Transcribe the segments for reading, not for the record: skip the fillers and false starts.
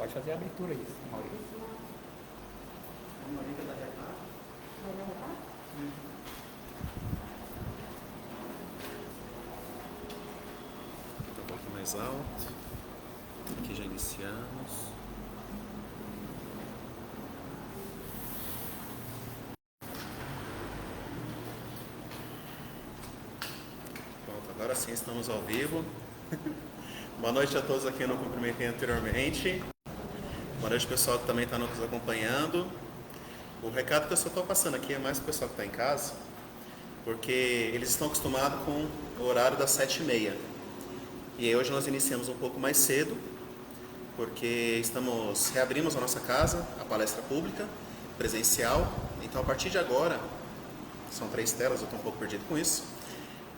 Pode fazer a abertura aí, Maurício. Um pouco mais alto. Aqui já iniciamos. Pronto, agora sim estamos ao vivo. Boa noite a todos aqui que eu não cumprimentei anteriormente. Boa noite, pessoal que também está nos acompanhando. O recado que eu só estou passando aqui é mais para o pessoal que está em casa, porque eles estão acostumados com o horário das 7h30. E aí hoje nós iniciamos um pouco mais cedo, porque reabrimos a nossa casa, a palestra pública, presencial. Então a partir de agora, são 3 telas, eu estou um pouco perdido com isso.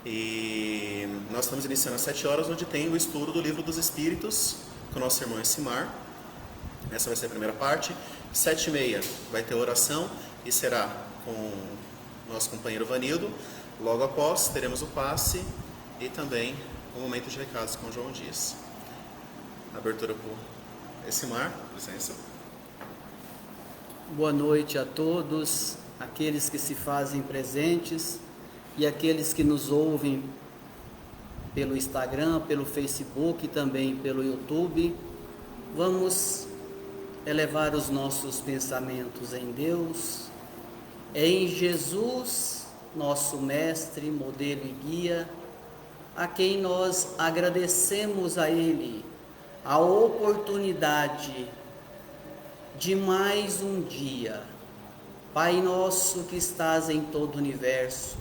E nós estamos iniciando às 7 horas, onde tem o estudo do Livro dos Espíritos, com o nosso irmão Essimar. Essa vai ser a primeira parte. 7h30 vai ter oração e será com o nosso companheiro Vanildo. Logo após teremos o passe e também o momento de recados com o João Dias. Abertura por Essimar, licença. Boa noite a todos, aqueles que se fazem presentes e aqueles que nos ouvem pelo Instagram, pelo Facebook e também pelo YouTube. Vamos elevar os nossos pensamentos em Deus, em Jesus, nosso mestre, modelo e guia, a quem nós agradecemos a Ele a oportunidade de mais um dia. Pai nosso que estás em todo o universo,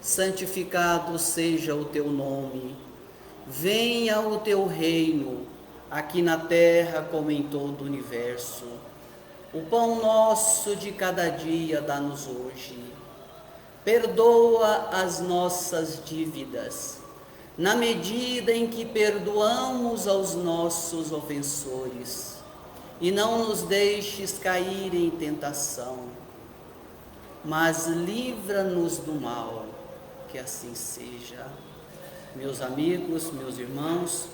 santificado seja o teu nome, venha o teu reino, aqui na terra como em todo o universo. O pão nosso de cada dia dá-nos hoje. Perdoa as nossas dívidas, na medida em que perdoamos aos nossos ofensores. E não nos deixes cair em tentação, mas livra-nos do mal, que assim seja. Meus amigos, meus irmãos,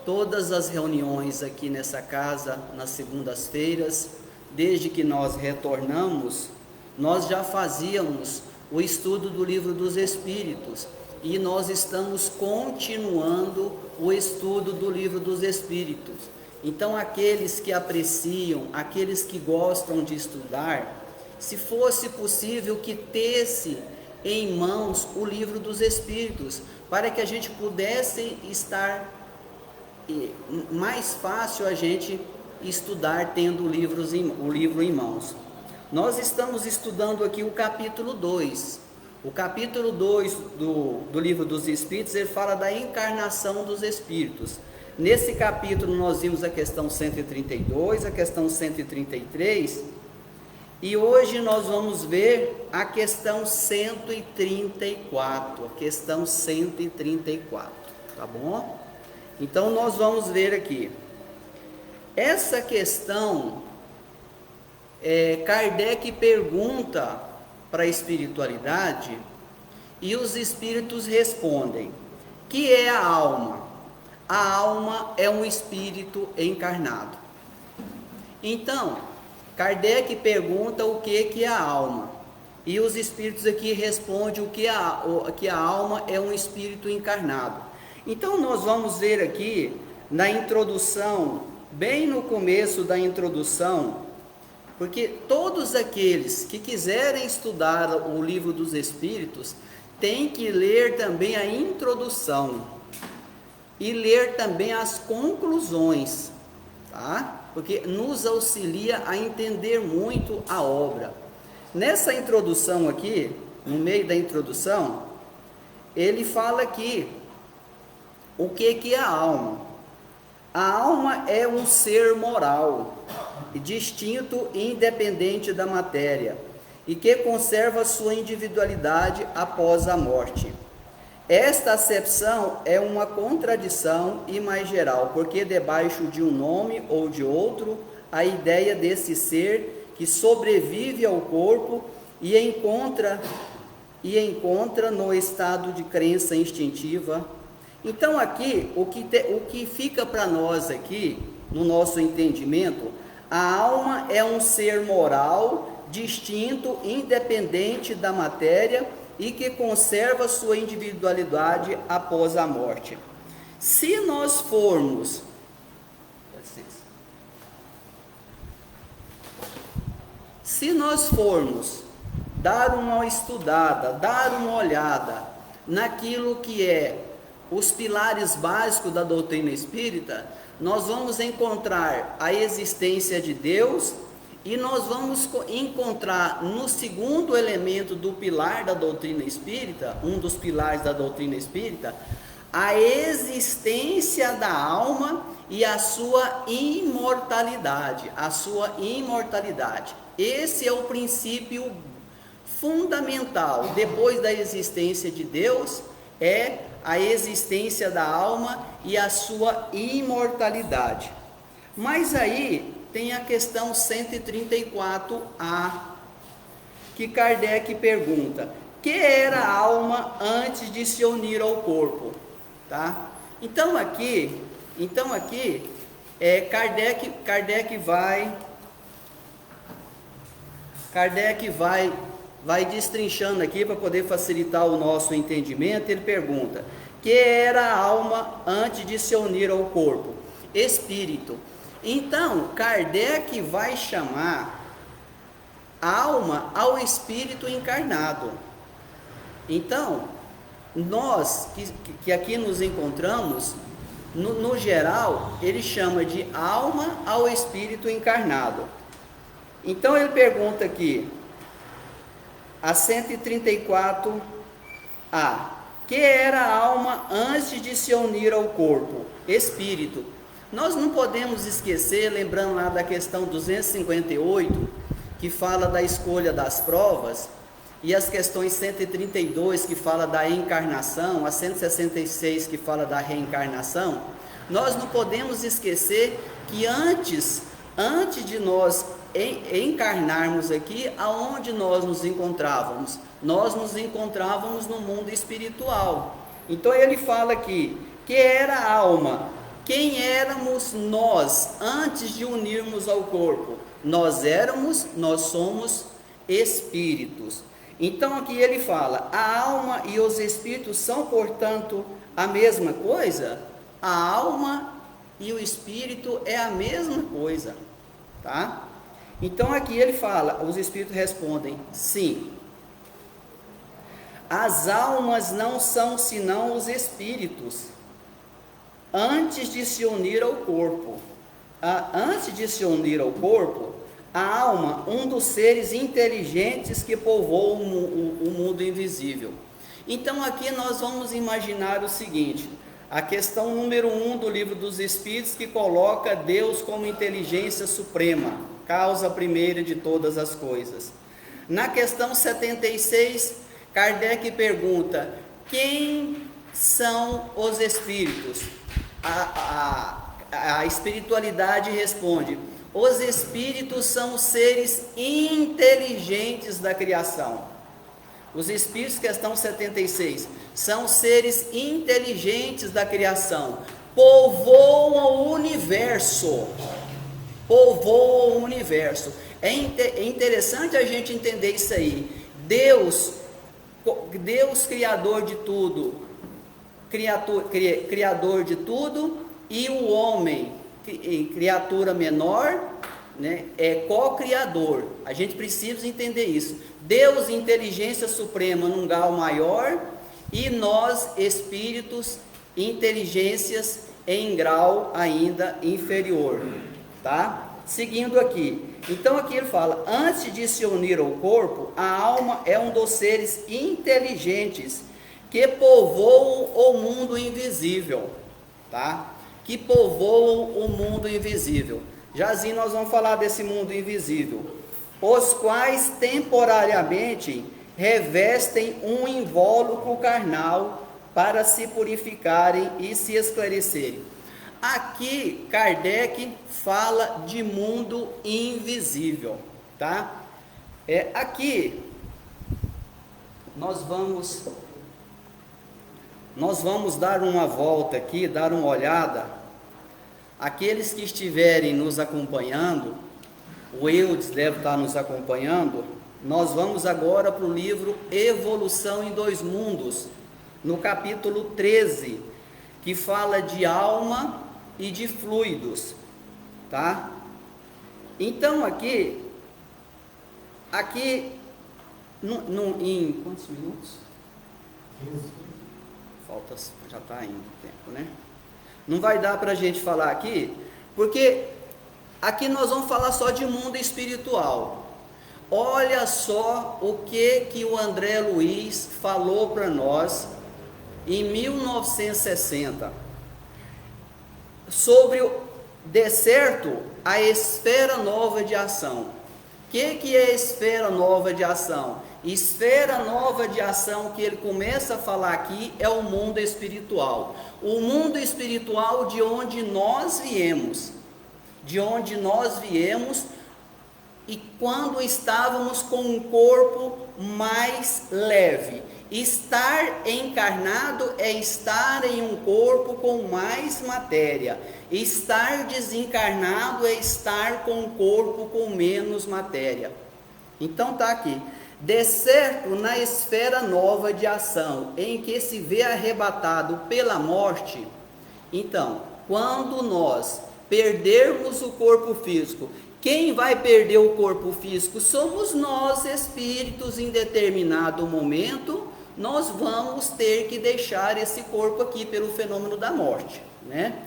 todas as reuniões aqui nessa casa, nas segundas-feiras, desde que nós retornamos, nós já fazíamos o estudo do Livro dos Espíritos, e nós estamos continuando o estudo do Livro dos Espíritos. Então, aqueles que apreciam, aqueles que gostam de estudar, se fosse possível que tesse em mãos o Livro dos Espíritos, para que a gente pudesse estar mais fácil a gente estudar tendo o livro em mãos. Nós estamos estudando aqui o capítulo 2. O capítulo 2 do Livro dos Espíritos, ele fala da encarnação dos Espíritos. Nesse capítulo nós vimos a questão 132, a questão 133, e hoje nós vamos ver a questão 134, tá bom? Então nós vamos ver aqui. Essa questão, Kardec pergunta para a espiritualidade e os espíritos respondem: que é a alma? A alma é um espírito encarnado. Então, Kardec pergunta o que é a alma. E os espíritos aqui respondem que a alma é um espírito encarnado. Então, nós vamos ver aqui na introdução, bem no começo da introdução, porque todos aqueles que quiserem estudar o Livro dos Espíritos têm que ler também a introdução e ler também as conclusões, tá? Porque nos auxilia a entender muito a obra. Nessa introdução aqui, no meio da introdução, ele fala aqui o que é a alma. A alma é um ser moral, distinto e independente da matéria, e que conserva sua individualidade após a morte. Esta acepção é uma contradição e mais geral, porque debaixo de um nome ou de outro, a ideia desse ser que sobrevive ao corpo e encontra no estado de crença instintiva. Então aqui, o que fica para nós aqui no nosso entendimento, a alma é um ser moral, distinto, independente da matéria e que conserva sua individualidade após a morte. Se nós formos dar uma estudada, dar uma olhada naquilo que é os pilares básicos da doutrina espírita, nós vamos encontrar a existência de Deus e nós vamos encontrar no segundo elemento do pilar da doutrina espírita, um dos pilares da doutrina espírita, a existência da alma e a sua imortalidade, Esse é o princípio fundamental, depois da existência de Deus, é a existência da alma e a sua imortalidade. Mas aí tem a questão 134A, que Kardec pergunta: que era a alma antes de se unir ao corpo? Tá? Então aqui Kardec vai destrinchando aqui para poder facilitar o nosso entendimento. Ele pergunta: que era a alma antes de se unir ao corpo? Espírito. Então, Kardec vai chamar a alma ao espírito encarnado. Então, nós que aqui nos encontramos, no geral, ele chama de alma ao espírito encarnado. Então, ele pergunta aqui, a 134A, que era a alma antes de se unir ao corpo? Espírito. Nós não podemos esquecer, lembrando lá da questão 258, que fala da escolha das provas, e as questões 132, que fala da encarnação, a 166, que fala da reencarnação, nós não podemos esquecer que antes de nós encarnarmos aqui, aonde nós nos encontrávamos? Nós nos encontrávamos no mundo espiritual. Então ele fala aqui, que era a alma. Quem éramos nós antes de unirmos ao corpo? Nós somos espíritos. Então aqui ele fala, a alma e os espíritos são, portanto, a mesma coisa? A alma e o espírito é a mesma coisa, tá? Então aqui ele fala, os espíritos respondem, sim. As almas não são senão os espíritos, antes de se unir ao corpo. Antes de se unir ao corpo, a alma, um dos seres inteligentes que povoam o mundo invisível. Então aqui nós vamos imaginar o seguinte, a questão número 1 do Livro dos Espíritos, que coloca Deus como inteligência suprema, causa primeira de todas as coisas. Na questão 76, Kardec pergunta, quem são os espíritos? A espiritualidade responde, os espíritos são seres inteligentes da criação. Os espíritos, questão 76, são seres inteligentes da criação, povoam o universo. É interessante a gente entender isso aí. Deus criador de tudo, criador de tudo, e o homem, criatura menor, né, é co-criador. A gente precisa entender isso. Deus, inteligência suprema num grau maior, e nós, espíritos, inteligências em grau ainda inferior, tá? Seguindo aqui, então aqui ele fala, antes de se unir ao corpo, a alma é um dos seres inteligentes que povoam o mundo invisível, tá? Que povoam o mundo invisível. Já assim nós vamos falar desse mundo invisível, os quais temporariamente revestem um invólucro carnal para se purificarem e se esclarecerem. Aqui Kardec fala de mundo invisível, tá? Aqui nós vamos dar uma volta aqui, dar uma olhada aqueles que estiverem nos acompanhando, o Eudes deve estar nos acompanhando, nós vamos agora para o livro Evolução em Dois Mundos, no capítulo 13, que fala de alma e de fluidos, tá? Então aqui em quantos minutos? 15. Falta, já está indo o tempo, né? Não vai dar para a gente falar aqui, porque aqui nós vamos falar só de mundo espiritual. Olha só o que o André Luiz falou para nós em 1960, sobre, de certo, a esfera nova de ação. O que é esfera nova de ação? Esfera nova de ação que ele começa a falar aqui é o mundo espiritual. O mundo espiritual de onde nós viemos. De onde nós viemos e quando estávamos com um corpo mais leve. Estar encarnado é estar em um corpo com mais matéria. Estar desencarnado é estar com um corpo com menos matéria. Então está aqui. De certo, na esfera nova de ação, em que se vê arrebatado pela morte, então, quando nós perdermos o corpo físico, quem vai perder o corpo físico? Somos nós, espíritos, em determinado momento, nós vamos ter que deixar esse corpo aqui pelo fenômeno da morte, né?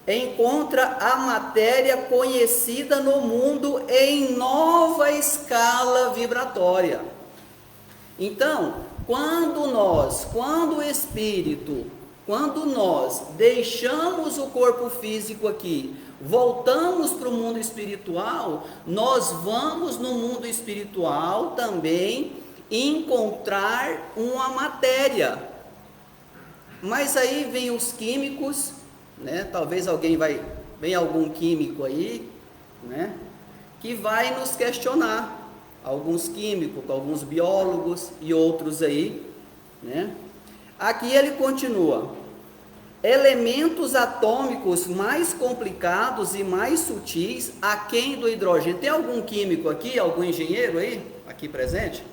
Encontra a matéria conhecida no mundo em nova escala vibratória. Então, quando nós deixamos o corpo físico aqui, voltamos para o mundo espiritual, nós vamos no mundo espiritual também encontrar uma matéria. Mas aí vem os químicos, né? Talvez venha algum químico aí, né? Que vai nos questionar, alguns químicos, alguns biólogos e outros aí, né? Aqui ele continua: elementos atômicos mais complicados e mais sutis aquém do hidrogênio. Tem algum químico aqui, algum engenheiro aí, aqui presente?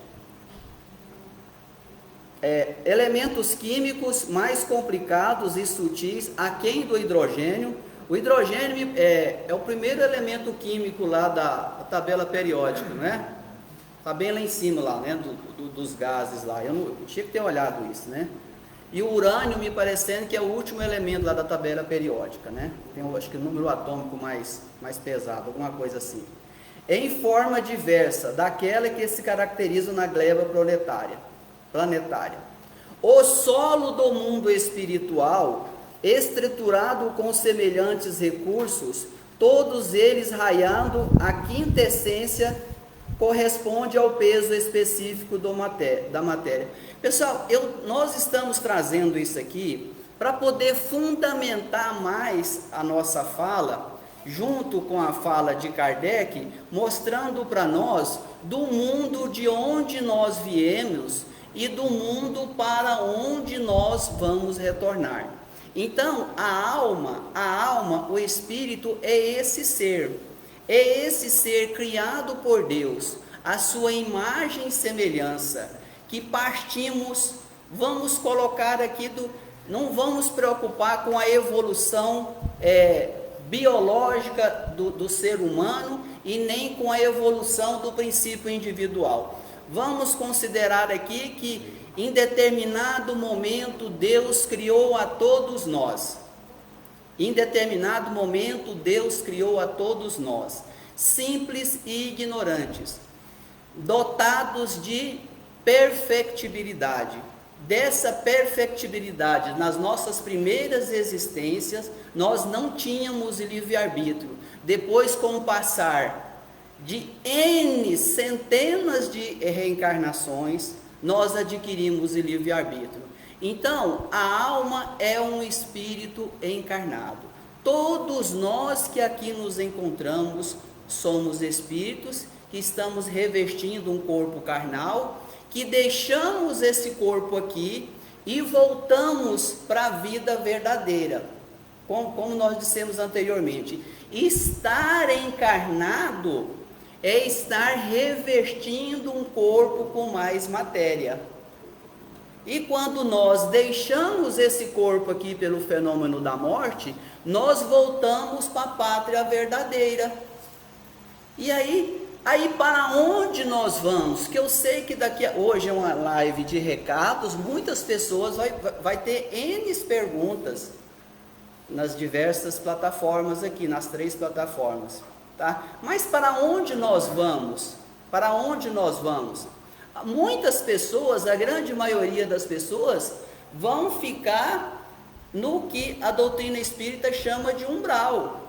Elementos químicos mais complicados e sutis aquém do hidrogênio. O hidrogênio é o primeiro elemento químico lá da tabela periódica, né? Está bem lá em cima, lá, né? Dos gases lá. Eu tinha que ter olhado isso, né? E o urânio me parecendo que é o último elemento lá da tabela periódica, né? Tem, acho que o número atômico mais pesado, alguma coisa assim. Em forma diversa daquela que se caracteriza na gleba planetária. O solo do mundo espiritual, estruturado com semelhantes recursos, todos eles raiando a quintessência, corresponde ao peso específico da matéria. Pessoal, nós estamos trazendo isso aqui para poder fundamentar mais a nossa fala, junto com a fala de Kardec, mostrando para nós do mundo de onde nós viemos e do mundo para onde nós vamos retornar. Então, a alma, o espírito é esse ser criado por Deus, a sua imagem e semelhança, que partimos, vamos colocar aqui, não vamos preocupar com a evolução biológica do ser humano e nem com a evolução do princípio individual. Vamos considerar aqui que em determinado momento Deus criou a todos nós. Em determinado momento Deus criou a todos nós, simples e ignorantes, dotados de perfectibilidade. Dessa perfectibilidade, nas nossas primeiras existências, nós não tínhamos livre-arbítrio. Depois, com o passar de N centenas de reencarnações, nós adquirimos o livre-arbítrio. Então, a alma é um espírito encarnado. Todos nós que aqui nos encontramos somos espíritos que estamos revestindo um corpo carnal, que deixamos esse corpo aqui e voltamos para a vida verdadeira. como nós dissemos anteriormente, estar encarnado é estar revestindo um corpo com mais matéria. E quando nós deixamos esse corpo aqui pelo fenômeno da morte, nós voltamos para a pátria verdadeira. E aí para onde nós vamos? Que eu sei que hoje é uma live de recados, muitas pessoas vai ter N perguntas nas diversas plataformas aqui, nas 3 plataformas, tá? Mas para onde nós vamos? Para onde nós vamos? Muitas pessoas, a grande maioria das pessoas, vão ficar no que a doutrina espírita chama de umbral,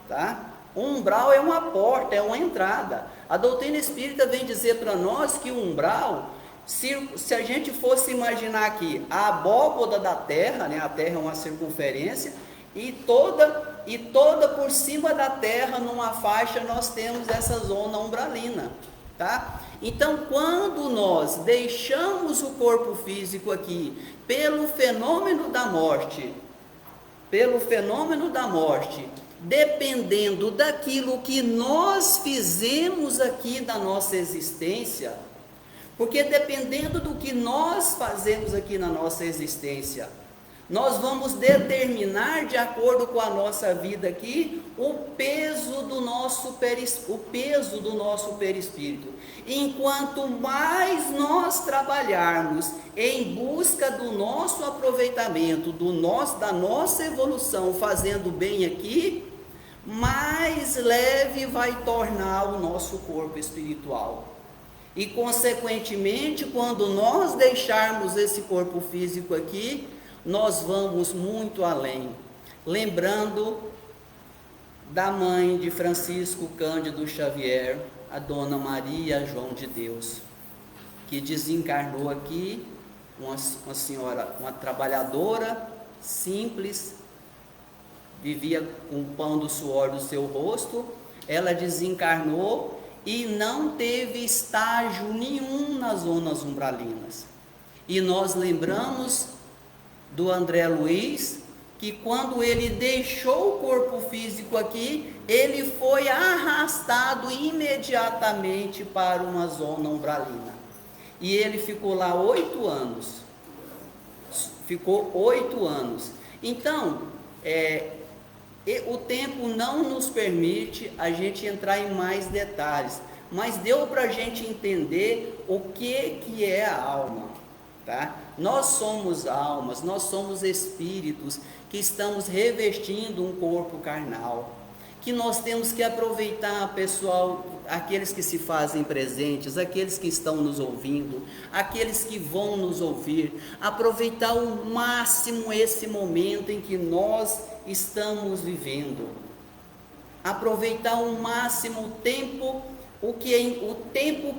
tá? Um umbral é uma porta, é uma entrada. A doutrina espírita vem dizer para nós que o umbral, se a gente fosse imaginar aqui a abóboda da Terra, né? A Terra é uma circunferência, e toda por cima da Terra, numa faixa, nós temos essa zona umbralina, tá? Então, quando nós deixamos o corpo físico aqui, pelo fenômeno da morte, dependendo daquilo que nós fizemos aqui da nossa existência, porque dependendo do que nós fazemos aqui na nossa existência, nós vamos determinar, de acordo com a nossa vida aqui, o peso do nosso perispírito. Enquanto mais nós trabalharmos em busca do nosso aproveitamento, da nossa evolução, fazendo bem aqui, mais leve vai tornar o nosso corpo espiritual. E, consequentemente, quando nós deixarmos esse corpo físico aqui, nós vamos muito além. Lembrando da mãe de Francisco Cândido Xavier, a Dona Maria João de Deus, que desencarnou aqui, uma senhora, uma trabalhadora simples, vivia com o pão do suor do seu rosto. Ela desencarnou e não teve estágio nenhum nas zonas umbralinas. E nós lembramos do André Luiz, que quando ele deixou o corpo físico aqui, ele foi arrastado imediatamente para uma zona umbralina. E ele ficou lá 8 anos. Então, o tempo não nos permite a gente entrar em mais detalhes, mas deu para a gente entender o que é a alma, tá? Nós somos almas, nós somos espíritos que estamos revestindo um corpo carnal, que nós temos que aproveitar, pessoal, aqueles que se fazem presentes, aqueles que estão nos ouvindo, aqueles que vão nos ouvir, aproveitar ao máximo esse momento em que nós estamos vivendo, aproveitar ao máximo o tempo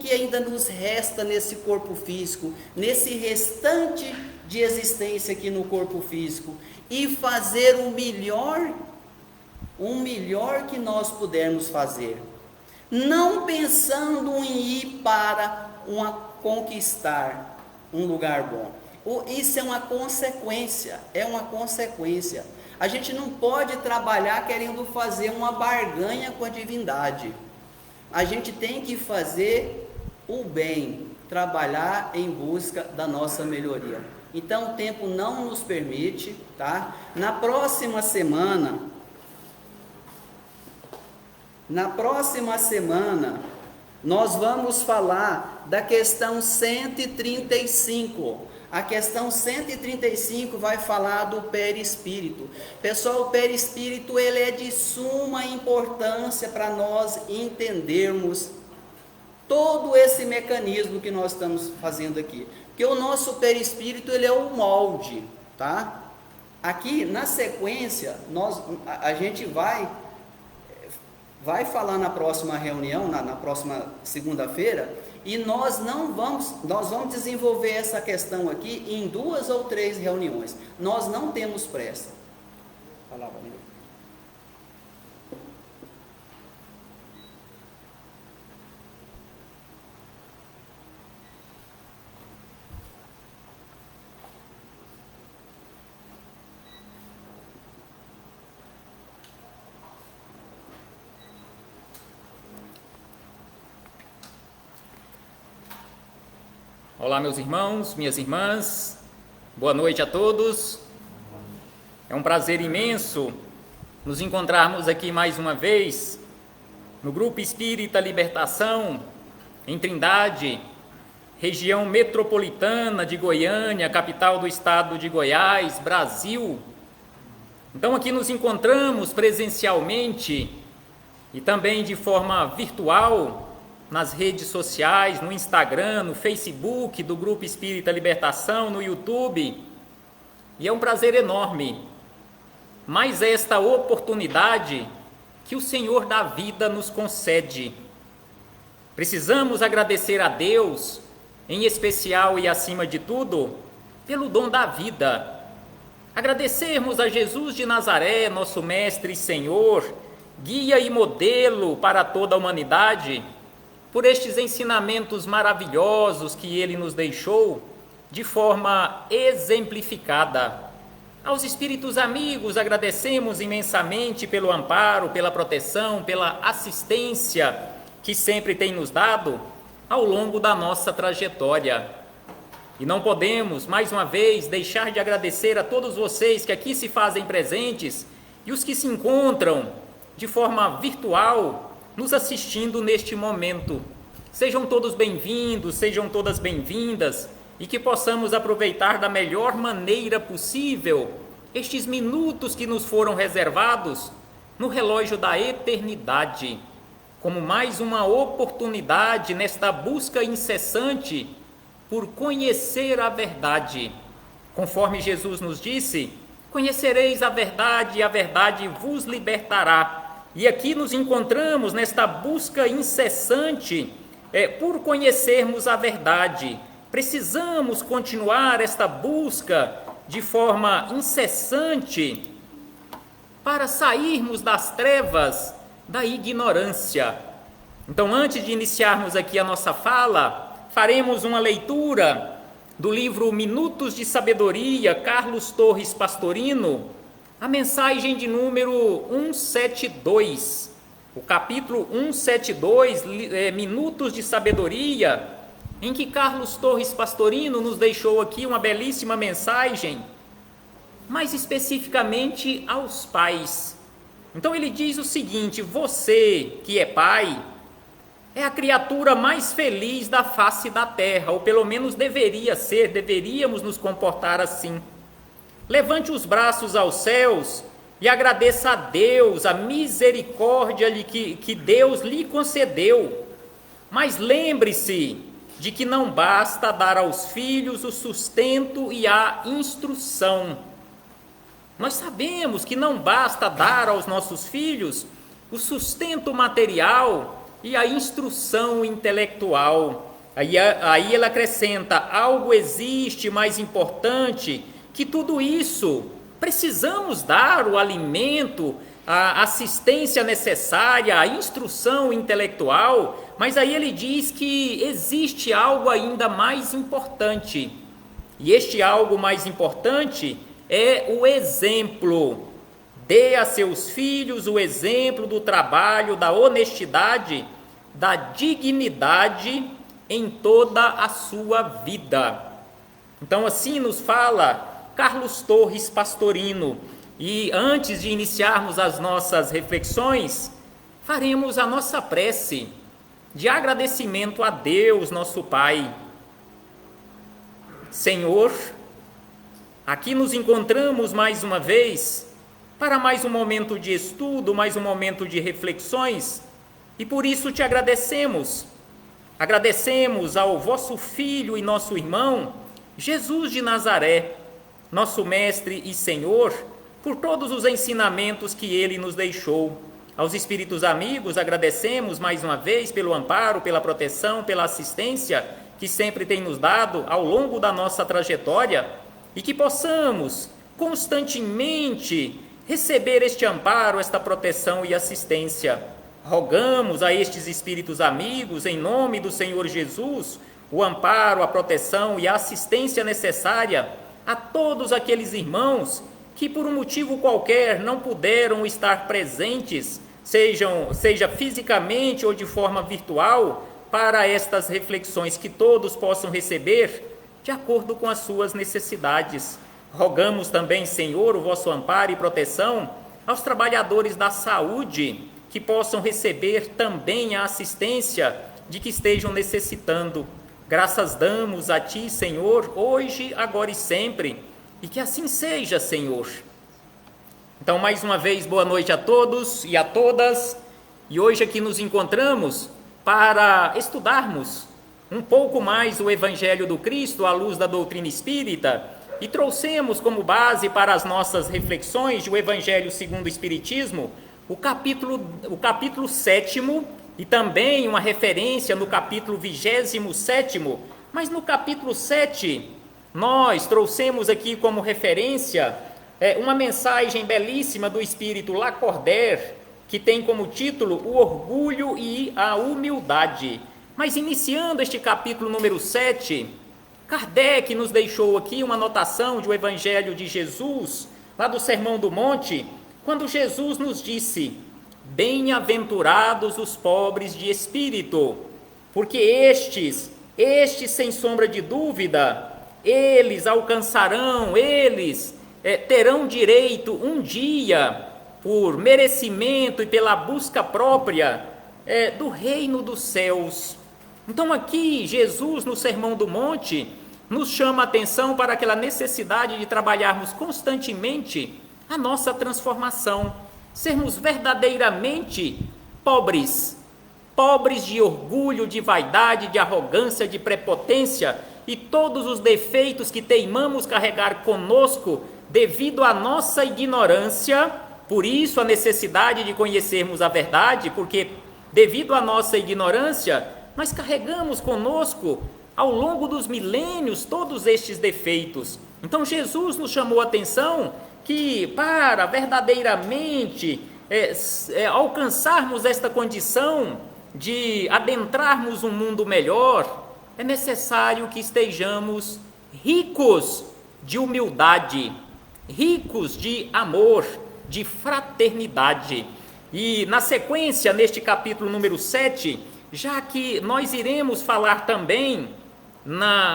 que ainda nos resta nesse corpo físico, nesse restante de existência aqui no corpo físico, e fazer o melhor que nós pudermos fazer, não pensando em ir para conquistar um lugar bom. Isso é uma consequência, A gente não pode trabalhar querendo fazer uma barganha com a divindade. A gente tem que fazer o bem, trabalhar em busca da nossa melhoria. Então o tempo não nos permite, tá? Na próxima semana, nós vamos falar da questão 135. A questão 135 vai falar do perispírito. Pessoal, o perispírito ele é de suma importância para nós entendermos todo esse mecanismo que nós estamos fazendo aqui. Porque o nosso perispírito ele é o molde, tá? Aqui na sequência, a gente vai falar na próxima reunião, na próxima segunda-feira, e nós vamos desenvolver essa questão aqui em 2 ou 3 reuniões. Nós não temos pressa. Olá, meus irmãos, minhas irmãs, boa noite a todos. É um prazer imenso nos encontrarmos aqui mais uma vez no Grupo Espírita Libertação, em Trindade, região metropolitana de Goiânia, capital do estado de Goiás, Brasil. Então aqui nos encontramos presencialmente e também de forma virtual, nas redes sociais, no Instagram, no Facebook do Grupo Espírita Libertação, no YouTube. E é um prazer enorme, mais esta oportunidade que o Senhor da vida nos concede. Precisamos agradecer a Deus, em especial e acima de tudo, pelo dom da vida. Agradecermos a Jesus de Nazaré, nosso Mestre e Senhor, guia e modelo para toda a humanidade, por estes ensinamentos maravilhosos que Ele nos deixou de forma exemplificada. Aos espíritos amigos agradecemos imensamente pelo amparo, pela proteção, pela assistência que sempre tem nos dado ao longo da nossa trajetória. E não podemos, mais uma vez, deixar de agradecer a todos vocês que aqui se fazem presentes e os que se encontram de forma virtual nos assistindo neste momento. Sejam todos bem-vindos, sejam todas bem-vindas e que possamos aproveitar da melhor maneira possível estes minutos que nos foram reservados no relógio da eternidade, como mais uma oportunidade nesta busca incessante por conhecer a verdade. Conforme Jesus nos disse, conhecereis a verdade e a verdade vos libertará. E aqui nos encontramos nesta busca incessante por conhecermos a verdade. Precisamos continuar esta busca de forma incessante para sairmos das trevas da ignorância. Então, antes de iniciarmos aqui a nossa fala, faremos uma leitura do livro Minutos de Sabedoria, Carlos Torres Pastorino, a mensagem de número 172, o capítulo 172, Minutos de Sabedoria, em que Carlos Torres Pastorino nos deixou aqui uma belíssima mensagem, mais especificamente aos pais. Então ele diz o seguinte: você que é pai, é a criatura mais feliz da face da terra, ou pelo menos deveria ser, deveríamos nos comportar assim. Levante os braços aos céus e agradeça a Deus a misericórdia que Deus lhe concedeu. Mas lembre-se de que não basta dar aos filhos o sustento e a instrução. Nós sabemos que não basta dar aos nossos filhos o sustento material e a instrução intelectual. Aí ela acrescenta: algo existe mais importante que tudo isso. Precisamos dar o alimento, a assistência necessária, a instrução intelectual, mas aí ele diz que existe algo ainda mais importante. E este algo mais importante é o exemplo. Dê a seus filhos o exemplo do trabalho, da honestidade, da dignidade em toda a sua vida. Então assim nos fala Carlos Torres Pastorino. E antes de iniciarmos as nossas reflexões, faremos a nossa prece de agradecimento a Deus, nosso Pai. Senhor, aqui nos encontramos mais uma vez para mais um momento de estudo, mais um momento de reflexões, e por isso te agradecemos. Agradecemos ao vosso Filho e nosso irmão, Jesus de Nazaré, nosso Mestre e Senhor, por todos os ensinamentos que Ele nos deixou. Aos espíritos amigos agradecemos mais uma vez pelo amparo, pela proteção, pela assistência que sempre tem nos dado ao longo da nossa trajetória, e que possamos constantemente receber este amparo, esta proteção e assistência. Rogamos a estes espíritos amigos, em nome do Senhor Jesus, o amparo, a proteção e a assistência necessária a todos aqueles irmãos que por um motivo qualquer não puderam estar presentes, seja fisicamente ou de forma virtual, para estas reflexões, que todos possam receber de acordo com as suas necessidades. Rogamos também, Senhor, o vosso amparo e proteção aos trabalhadores da saúde, que possam receber também a assistência de que estejam necessitando. Graças damos a Ti, Senhor, hoje, agora e sempre, e que assim seja, Senhor. Então, mais uma vez, boa noite a todos e a todas, e hoje aqui nos encontramos para estudarmos um pouco mais o Evangelho do Cristo à luz da doutrina espírita, e trouxemos como base para as nossas reflexões o Evangelho segundo o Espiritismo, o capítulo 7º, e também uma referência no capítulo 27º, mas no capítulo 7, nós trouxemos aqui como referência uma mensagem belíssima do Espírito Lacordaire, que tem como título o orgulho e a humildade. Mas iniciando este capítulo número 7, Kardec nos deixou aqui uma anotação de o Evangelho de Jesus, lá do Sermão do Monte, quando Jesus nos disse: bem-aventurados os pobres de espírito, porque estes sem sombra de dúvida, eles alcançarão, eles terão direito um dia, por merecimento e pela busca própria, do reino dos céus. Então aqui Jesus no Sermão do Monte nos chama a atenção para aquela necessidade de trabalharmos constantemente a nossa transformação, sermos verdadeiramente pobres de orgulho, de vaidade, de arrogância, de prepotência e todos os defeitos que teimamos carregar conosco devido à nossa ignorância. Por isso a necessidade de conhecermos a verdade, porque devido à nossa ignorância, nós carregamos conosco ao longo dos milênios todos estes defeitos. Então Jesus nos chamou a atenção que para verdadeiramente alcançarmos esta condição de adentrarmos um mundo melhor, é necessário que estejamos ricos de humildade, ricos de amor, de fraternidade. E na sequência, neste capítulo número 7, já que nós iremos falar também,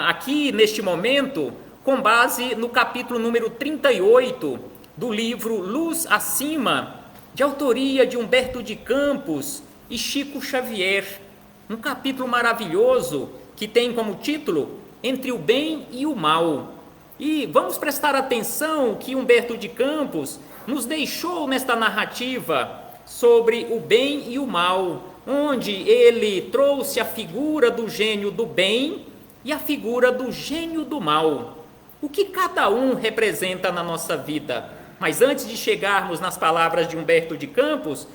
aqui neste momento, com base no capítulo número 38 do livro Luz Acima, de autoria de Humberto de Campos e Chico Xavier, um capítulo maravilhoso que tem como título Entre o Bem e o Mal. E vamos prestar atenção que Humberto de Campos nos deixou nesta narrativa sobre o bem e o mal, onde ele trouxe a figura do gênio do bem e a figura do gênio do mal, o que cada um representa na nossa vida. Mas antes de chegarmos nas palavras de Humberto de Campos,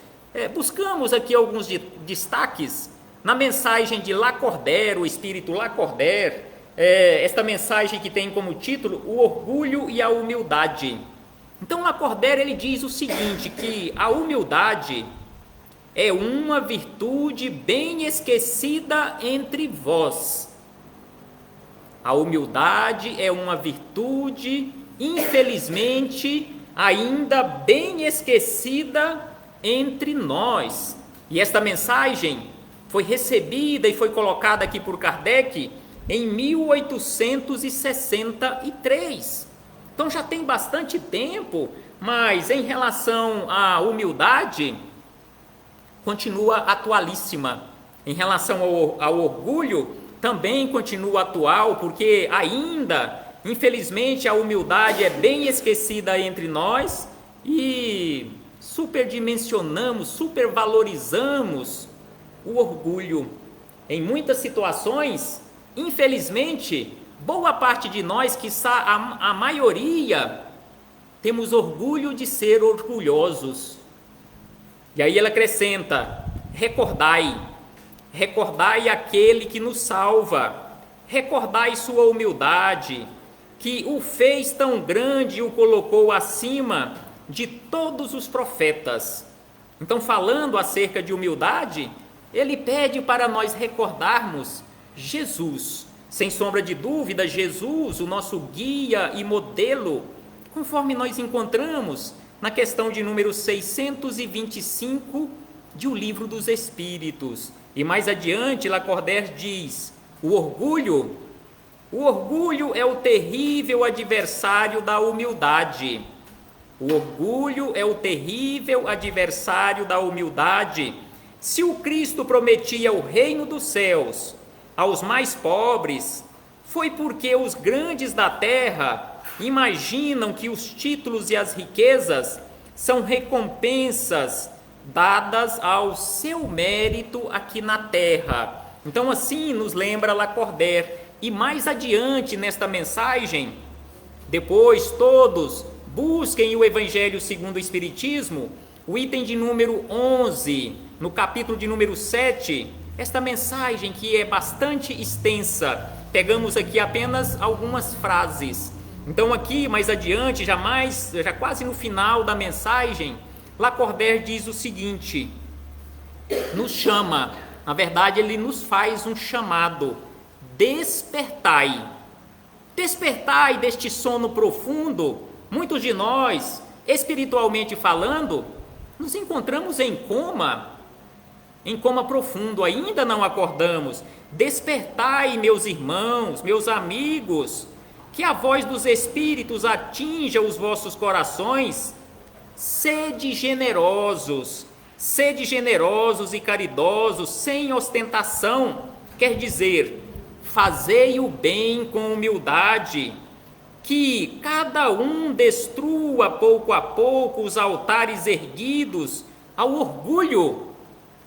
buscamos aqui alguns destaques na mensagem de Lacordaire, o espírito Lacordaire, esta mensagem que tem como título o orgulho e a humildade. Então Lacordaire ele diz o seguinte, que a humildade é uma virtude bem esquecida entre vós. A humildade é uma virtude, infelizmente, ainda bem esquecida entre nós. E esta mensagem foi recebida e foi colocada aqui por Kardec em 1863. Então já tem bastante tempo, mas em relação à humildade, continua atualíssima. Em relação ao orgulho, também continua atual, porque ainda, infelizmente, a humildade é bem esquecida entre nós e superdimensionamos, supervalorizamos o orgulho. Em muitas situações, infelizmente, boa parte de nós, quiçá a maioria, temos orgulho de ser orgulhosos. E aí ela acrescenta: recordai aquele que nos salva, recordai sua humildade, que o fez tão grande e o colocou acima de todos os profetas. Então, falando acerca de humildade, ele pede para nós recordarmos Jesus. Sem sombra de dúvida, Jesus, o nosso guia e modelo, conforme nós encontramos na questão de número 625 de O Livro dos Espíritos. E mais adiante, Lacordaire diz: o orgulho é o terrível adversário da humildade. O orgulho é o terrível adversário da humildade. Se o Cristo prometia o reino dos céus aos mais pobres, foi porque os grandes da terra imaginam que os títulos e as riquezas são recompensas dadas ao seu mérito aqui na terra. Então assim nos lembra Lacordaire. E mais adiante nesta mensagem, depois todos busquem o Evangelho segundo o Espiritismo, o item de número 11, no capítulo de número 7, esta mensagem que é bastante extensa, pegamos aqui apenas algumas frases. Então aqui mais adiante, já quase no final da mensagem, Lacordaire diz o seguinte, nos chama, na verdade ele nos faz um chamado: despertai. Despertai deste sono profundo. Muitos de nós, espiritualmente falando, nos encontramos em coma profundo, ainda não acordamos. Despertai, meus irmãos, meus amigos, que a voz dos Espíritos atinja os vossos corações. Sede generosos e caridosos, sem ostentação, quer dizer, fazei o bem com humildade, que cada um destrua pouco a pouco os altares erguidos ao orgulho.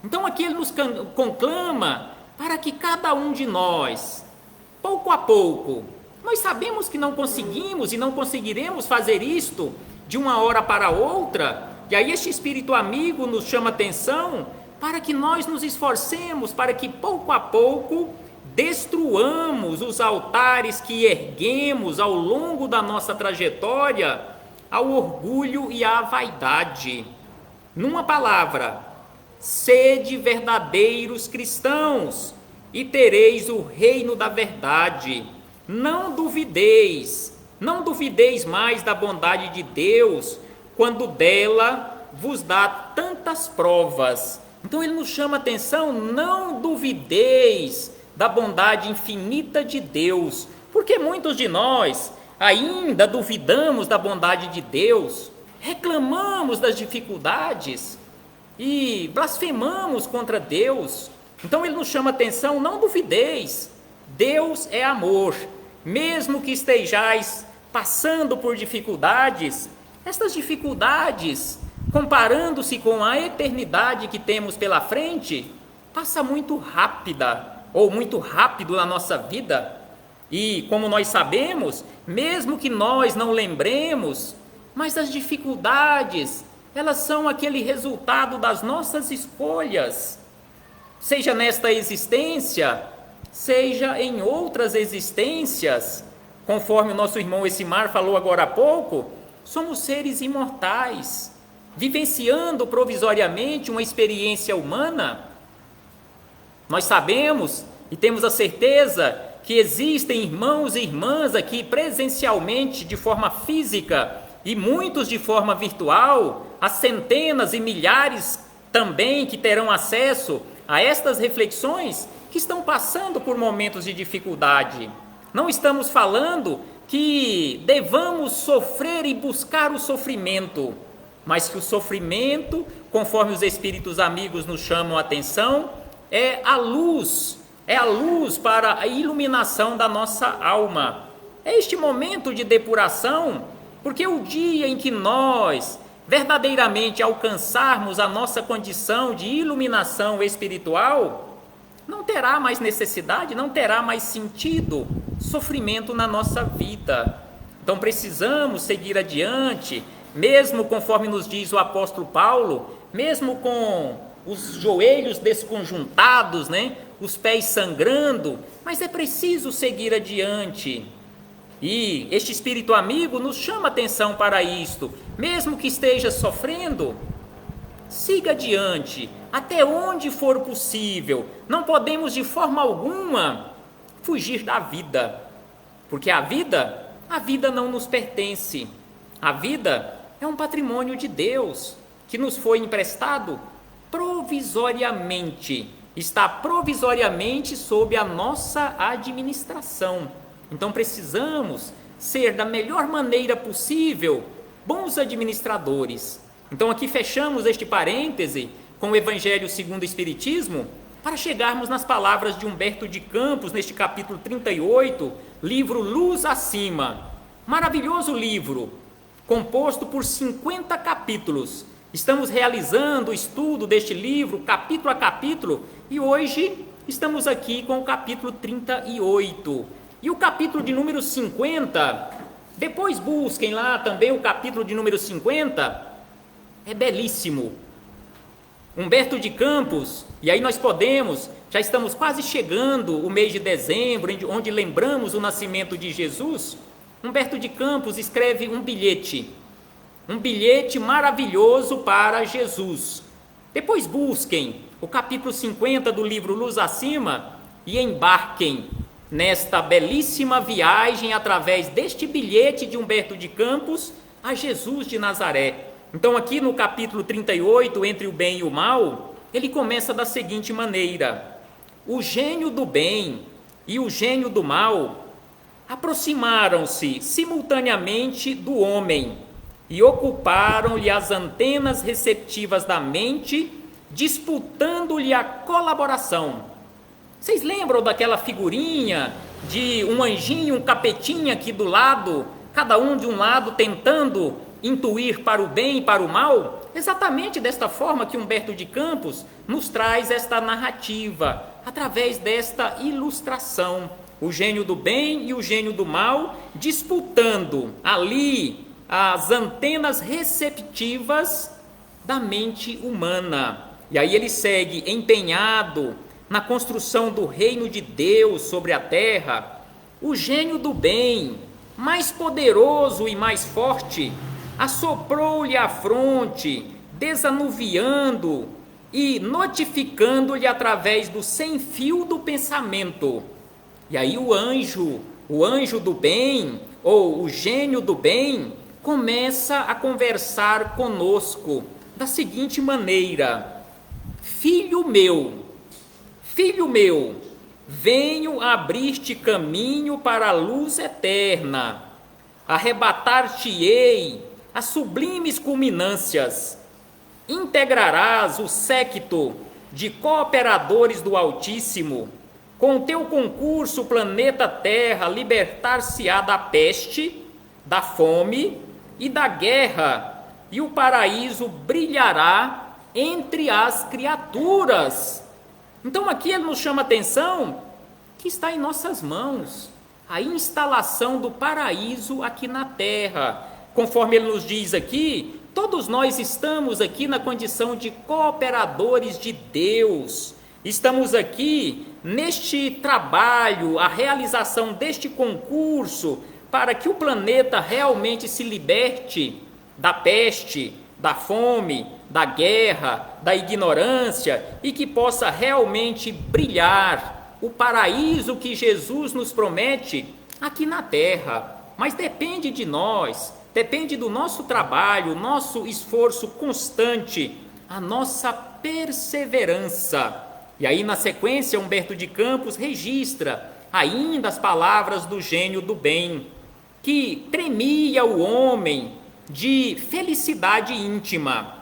Então aqui ele nos conclama para que cada um de nós, pouco a pouco, nós sabemos que não conseguimos e não conseguiremos fazer isto de uma hora para outra, e aí este espírito amigo nos chama atenção para que nós nos esforcemos, para que pouco a pouco destruamos os altares que erguemos ao longo da nossa trajetória ao orgulho e à vaidade. Numa palavra, sede verdadeiros cristãos e tereis o reino da verdade. Não duvideis mais da bondade de Deus quando dela vos dá tantas provas. Então ele nos chama a atenção: não duvideis da bondade infinita de Deus, porque muitos de nós ainda duvidamos da bondade de Deus, reclamamos das dificuldades e blasfemamos contra Deus. Então ele nos chama a atenção: não duvideis, Deus é amor. Mesmo que estejais passando por dificuldades, estas dificuldades, comparando-se com a eternidade que temos pela frente, passa muito rápida ou muito rápido na nossa vida. E como nós sabemos, mesmo que nós não lembremos, mas as dificuldades, elas são aquele resultado das nossas escolhas, seja nesta existência, seja em outras existências. Conforme o nosso irmão Essimar falou agora há pouco, somos seres imortais, vivenciando provisoriamente uma experiência humana. Nós sabemos e temos a certeza que existem irmãos e irmãs aqui presencialmente de forma física e muitos de forma virtual, há centenas e milhares também que terão acesso a estas reflexões, que estão passando por momentos de dificuldade. Não estamos falando que devamos sofrer e buscar o sofrimento, mas que o sofrimento, conforme os espíritos amigos nos chamam a atenção, é a luz para a iluminação da nossa alma. É este momento de depuração, porque o dia em que nós verdadeiramente alcançarmos a nossa condição de iluminação espiritual, não terá mais necessidade, não terá mais sentido sofrimento na nossa vida. Então precisamos seguir adiante, mesmo conforme nos diz o apóstolo Paulo, mesmo com os joelhos desconjuntados, os pés sangrando, mas é preciso seguir adiante. E este espírito amigo nos chama atenção para isto. Mesmo que esteja sofrendo, siga adiante, até onde for possível. Não podemos de forma alguma fugir da vida, porque a vida não nos pertence. A vida é um patrimônio de Deus, que nos foi emprestado provisoriamente está provisoriamente sob a nossa administração. Então precisamos ser da melhor maneira possível bons administradores. Então aqui fechamos este parêntese com o Evangelho segundo o Espiritismo, para chegarmos nas palavras de Humberto de Campos, neste capítulo 38, livro Luz Acima. Maravilhoso livro, composto por 50 capítulos. Estamos realizando o estudo deste livro, capítulo a capítulo, e hoje estamos aqui com o capítulo 38. E o capítulo de número 50, depois busquem lá também o capítulo de número 50, é belíssimo. Humberto de Campos, e aí nós podemos, já estamos quase chegando o mês de dezembro, onde lembramos o nascimento de Jesus. Humberto de Campos escreve um bilhete maravilhoso para Jesus. Depois busquem o capítulo 50 do livro Luz Acima e embarquem nesta belíssima viagem através deste bilhete de Humberto de Campos a Jesus de Nazaré. Então aqui no capítulo 38, entre o bem e o mal, ele começa da seguinte maneira: o gênio do bem e o gênio do mal aproximaram-se simultaneamente do homem e ocuparam-lhe as antenas receptivas da mente, disputando-lhe a colaboração. Vocês lembram daquela figurinha de um anjinho, um capetinha aqui do lado, cada um de um lado tentando intuir para o bem e para o mal? Exatamente desta forma que Humberto de Campos nos traz esta narrativa, através desta ilustração. O gênio do bem e o gênio do mal disputando ali as antenas receptivas da mente humana. E aí ele segue empenhado na construção do reino de Deus sobre a terra. O gênio do bem, mais poderoso e mais forte, assoprou-lhe a fronte, desanuviando e notificando-lhe através do sem-fio do pensamento. E aí o anjo do bem, ou o gênio do bem, começa a conversar conosco da seguinte maneira: filho meu, venho abrir-te caminho para a luz eterna, arrebatar-te-ei as sublimes culminâncias, integrarás o séquito de cooperadores do Altíssimo, com teu concurso o planeta Terra libertar-se-á da peste, da fome e da guerra, e o paraíso brilhará entre as criaturas. Então aqui ele nos chama a atenção que está em nossas mãos a instalação do paraíso aqui na terra. Conforme ele nos diz aqui, todos nós estamos aqui na condição de cooperadores de Deus. Estamos aqui neste trabalho, a realização deste concurso, para que o planeta realmente se liberte da peste, da fome, da guerra, da ignorância, e que possa realmente brilhar o paraíso que Jesus nos promete aqui na terra. Mas depende de nós, depende do nosso trabalho, nosso esforço constante, a nossa perseverança. E aí na sequência Humberto de Campos registra ainda as palavras do gênio do bem, que tremia o homem de felicidade íntima.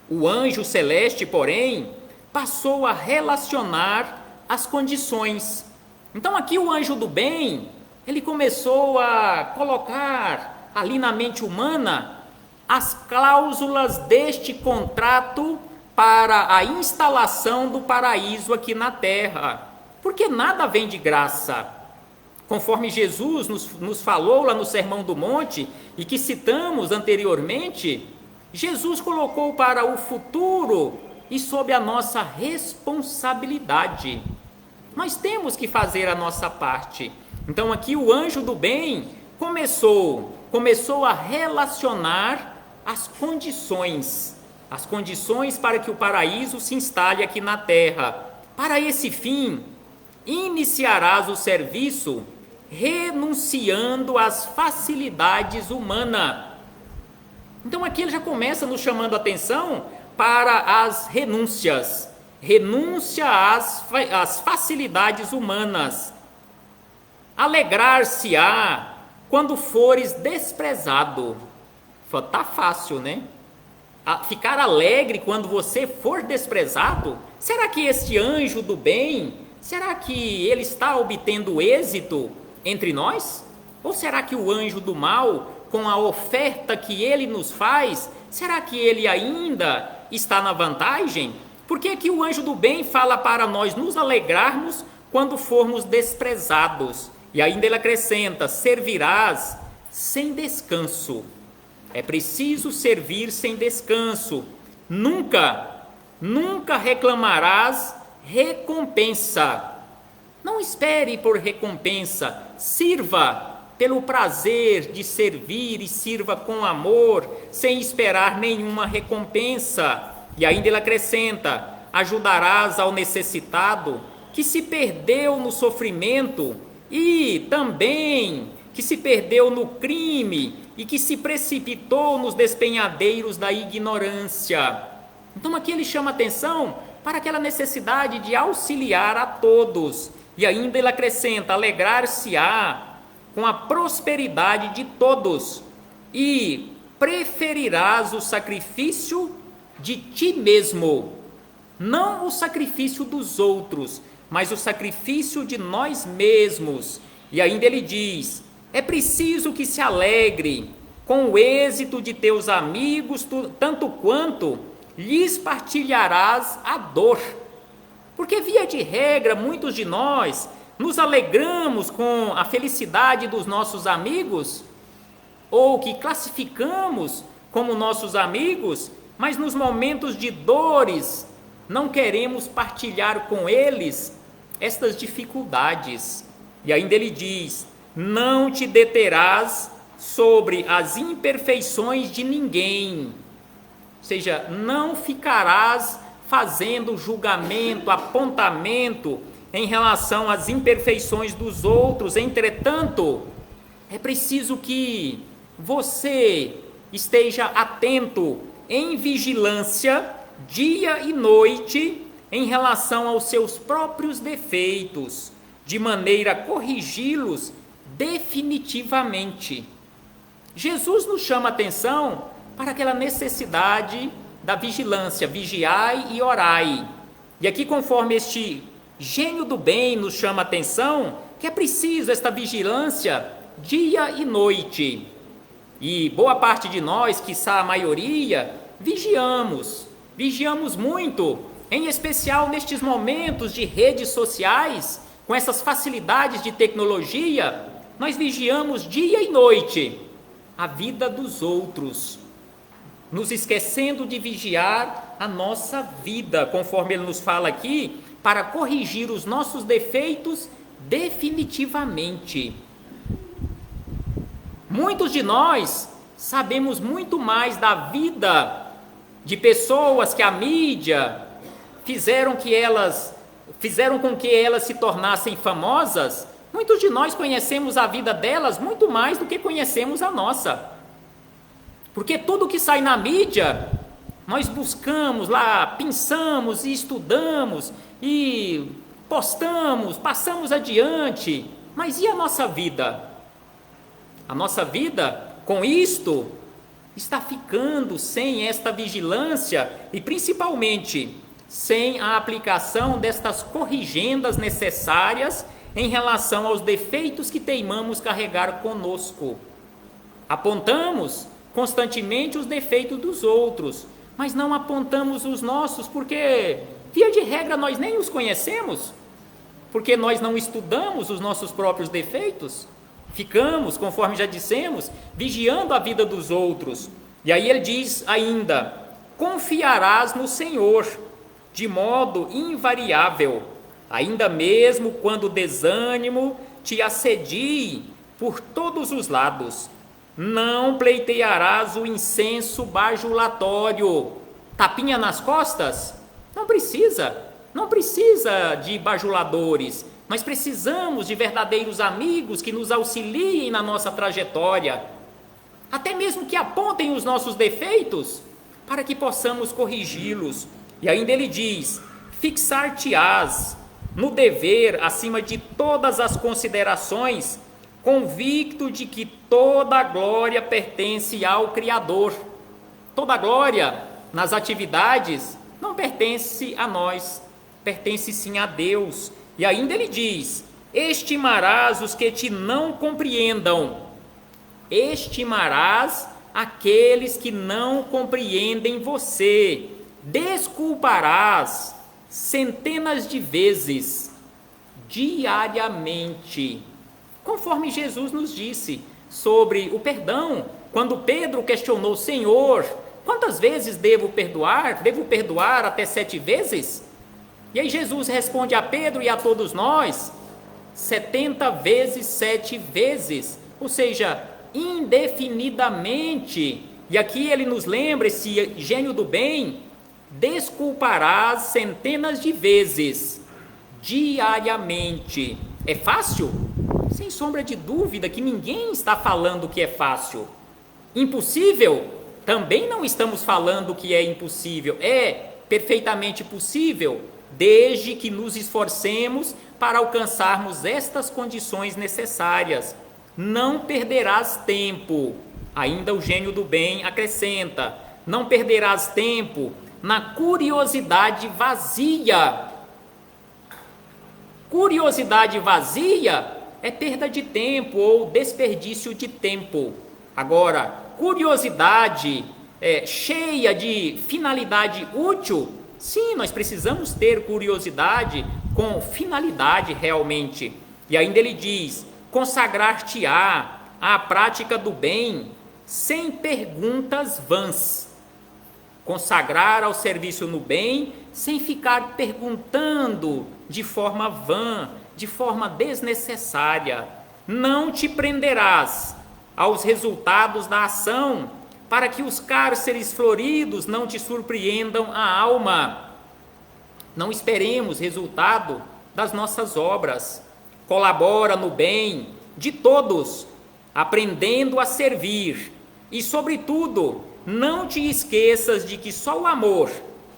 O anjo celeste, porém, passou a relacionar as condições. Então aqui o anjo do bem, ele começou a colocar ali na mente humana as cláusulas deste contrato para a instalação do paraíso aqui na terra, porque nada vem de graça. Conforme Jesus nos falou lá no Sermão do Monte, e que citamos anteriormente, Jesus colocou para o futuro e sob a nossa responsabilidade. Nós temos que fazer a nossa parte. Então aqui o anjo do bem começou a relacionar as condições para que o paraíso se instale aqui na terra. Para esse fim, iniciarás o serviço renunciando às facilidades humanas. Então aqui ele já começa nos chamando a atenção para as renúncias. renúncia às facilidades humanas. Alegrar-se-á quando fores desprezado. Tá fácil, né? Ficar alegre quando você for desprezado? Será que este anjo do bem, será que ele está obtendo êxito entre nós? Ou será que o anjo do mal, com a oferta que ele nos faz, será que ele ainda está na vantagem? Por que que o anjo do bem fala para nós nos alegrarmos quando formos desprezados? E ainda ele acrescenta: servirás sem descanso. É preciso servir sem descanso. Nunca reclamarás recompensa. Não espere por recompensa. Sirva pelo prazer de servir e sirva com amor, sem esperar nenhuma recompensa. E ainda ele acrescenta: ajudarás ao necessitado que se perdeu no sofrimento e também que se perdeu no crime e que se precipitou nos despenhadeiros da ignorância. Então aqui ele chama atenção para aquela necessidade de auxiliar a todos. E ainda ele acrescenta: alegrar-se-á com a prosperidade de todos e preferirás o sacrifício de ti mesmo, não o sacrifício dos outros, mas o sacrifício de nós mesmos. E ainda ele diz: é preciso que se alegre com o êxito de teus amigos, tanto quanto lhes partilharás a dor. Porque, via de regra, muitos de nós nos alegramos com a felicidade dos nossos amigos, ou que classificamos como nossos amigos, mas nos momentos de dores não queremos partilhar com eles estas dificuldades. E ainda ele diz: não te deterás sobre as imperfeições de ninguém. Ou seja, não ficarás fazendo julgamento, apontamento em relação às imperfeições dos outros. Entretanto, é preciso que você esteja atento, em vigilância, dia e noite, em relação aos seus próprios defeitos, de maneira a corrigi-los definitivamente. Jesus nos chama a atenção para aquela necessidade da vigilância: vigiai e orai. E aqui, conforme este gênio do bem nos chama a atenção, que é preciso esta vigilância dia e noite. E boa parte de nós, quiçá a maioria, vigiamos muito, em especial nestes momentos de redes sociais, com essas facilidades de tecnologia. Nós vigiamos dia e noite a vida dos outros, nos esquecendo de vigiar a nossa vida, conforme ele nos fala aqui, para corrigir os nossos defeitos definitivamente. Muitos de nós sabemos muito mais da vida de pessoas que a mídia fizeram com que elas se tornassem famosas. Muitos de nós conhecemos a vida delas muito mais do que conhecemos a nossa. Porque tudo que sai na mídia, nós buscamos lá, pensamos e estudamos e postamos, passamos adiante. Mas e a nossa vida? A nossa vida, com isto, está ficando sem esta vigilância e principalmente sem a aplicação destas corrigendas necessárias em relação aos defeitos que teimamos carregar conosco. Apontamos constantemente os defeitos dos outros, mas não apontamos os nossos, porque, via de regra, nós nem os conhecemos, porque nós não estudamos os nossos próprios defeitos. Ficamos, conforme já dissemos, vigiando a vida dos outros. E aí ele diz ainda: confiarás no Senhor de modo invariável, ainda mesmo quando o desânimo te assedie por todos os lados. Não pleitearás o incenso bajulatório. Tapinha nas costas? Não precisa de bajuladores. Nós precisamos de verdadeiros amigos que nos auxiliem na nossa trajetória, até mesmo que apontem os nossos defeitos, para que possamos corrigi-los. E ainda ele diz: fixar-te-ás no dever acima de todas as considerações, convicto de que toda a glória pertence ao Criador. Toda a glória nas atividades não pertence a nós, pertence sim a Deus. E ainda ele diz: estimarás os que te não compreendam. Estimarás aqueles que não compreendem você. Desculparás centenas de vezes, diariamente, conforme Jesus nos disse sobre o perdão. Quando Pedro questionou: Senhor, quantas vezes devo perdoar? Devo perdoar até 7 vezes? E aí Jesus responde a Pedro e a todos nós: 70 vezes 7 vezes, ou seja, indefinidamente. E aqui ele nos lembra, esse gênio do bem: desculparás centenas de vezes, diariamente. É fácil? Sem sombra de dúvida que ninguém está falando que é fácil. Impossível? Também não estamos falando que é impossível. É perfeitamente possível, desde que nos esforcemos para alcançarmos estas condições necessárias. Não perderás tempo. Ainda o gênio do bem acrescenta: não perderás tempo na curiosidade vazia. Curiosidade vazia é perda de tempo ou desperdício de tempo. Agora, curiosidade cheia de finalidade útil, sim, nós precisamos ter curiosidade com finalidade realmente. E ainda ele diz: consagrar-te-á à prática do bem sem perguntas vãs. Consagrar ao serviço no bem sem ficar perguntando de forma vã, de forma desnecessária. Não te prenderás aos resultados da ação, para que os cárceres floridos não te surpreendam a alma. Não esperemos resultado das nossas obras. Colabora no bem de todos, aprendendo a servir. E, sobretudo, não te esqueças de que só o amor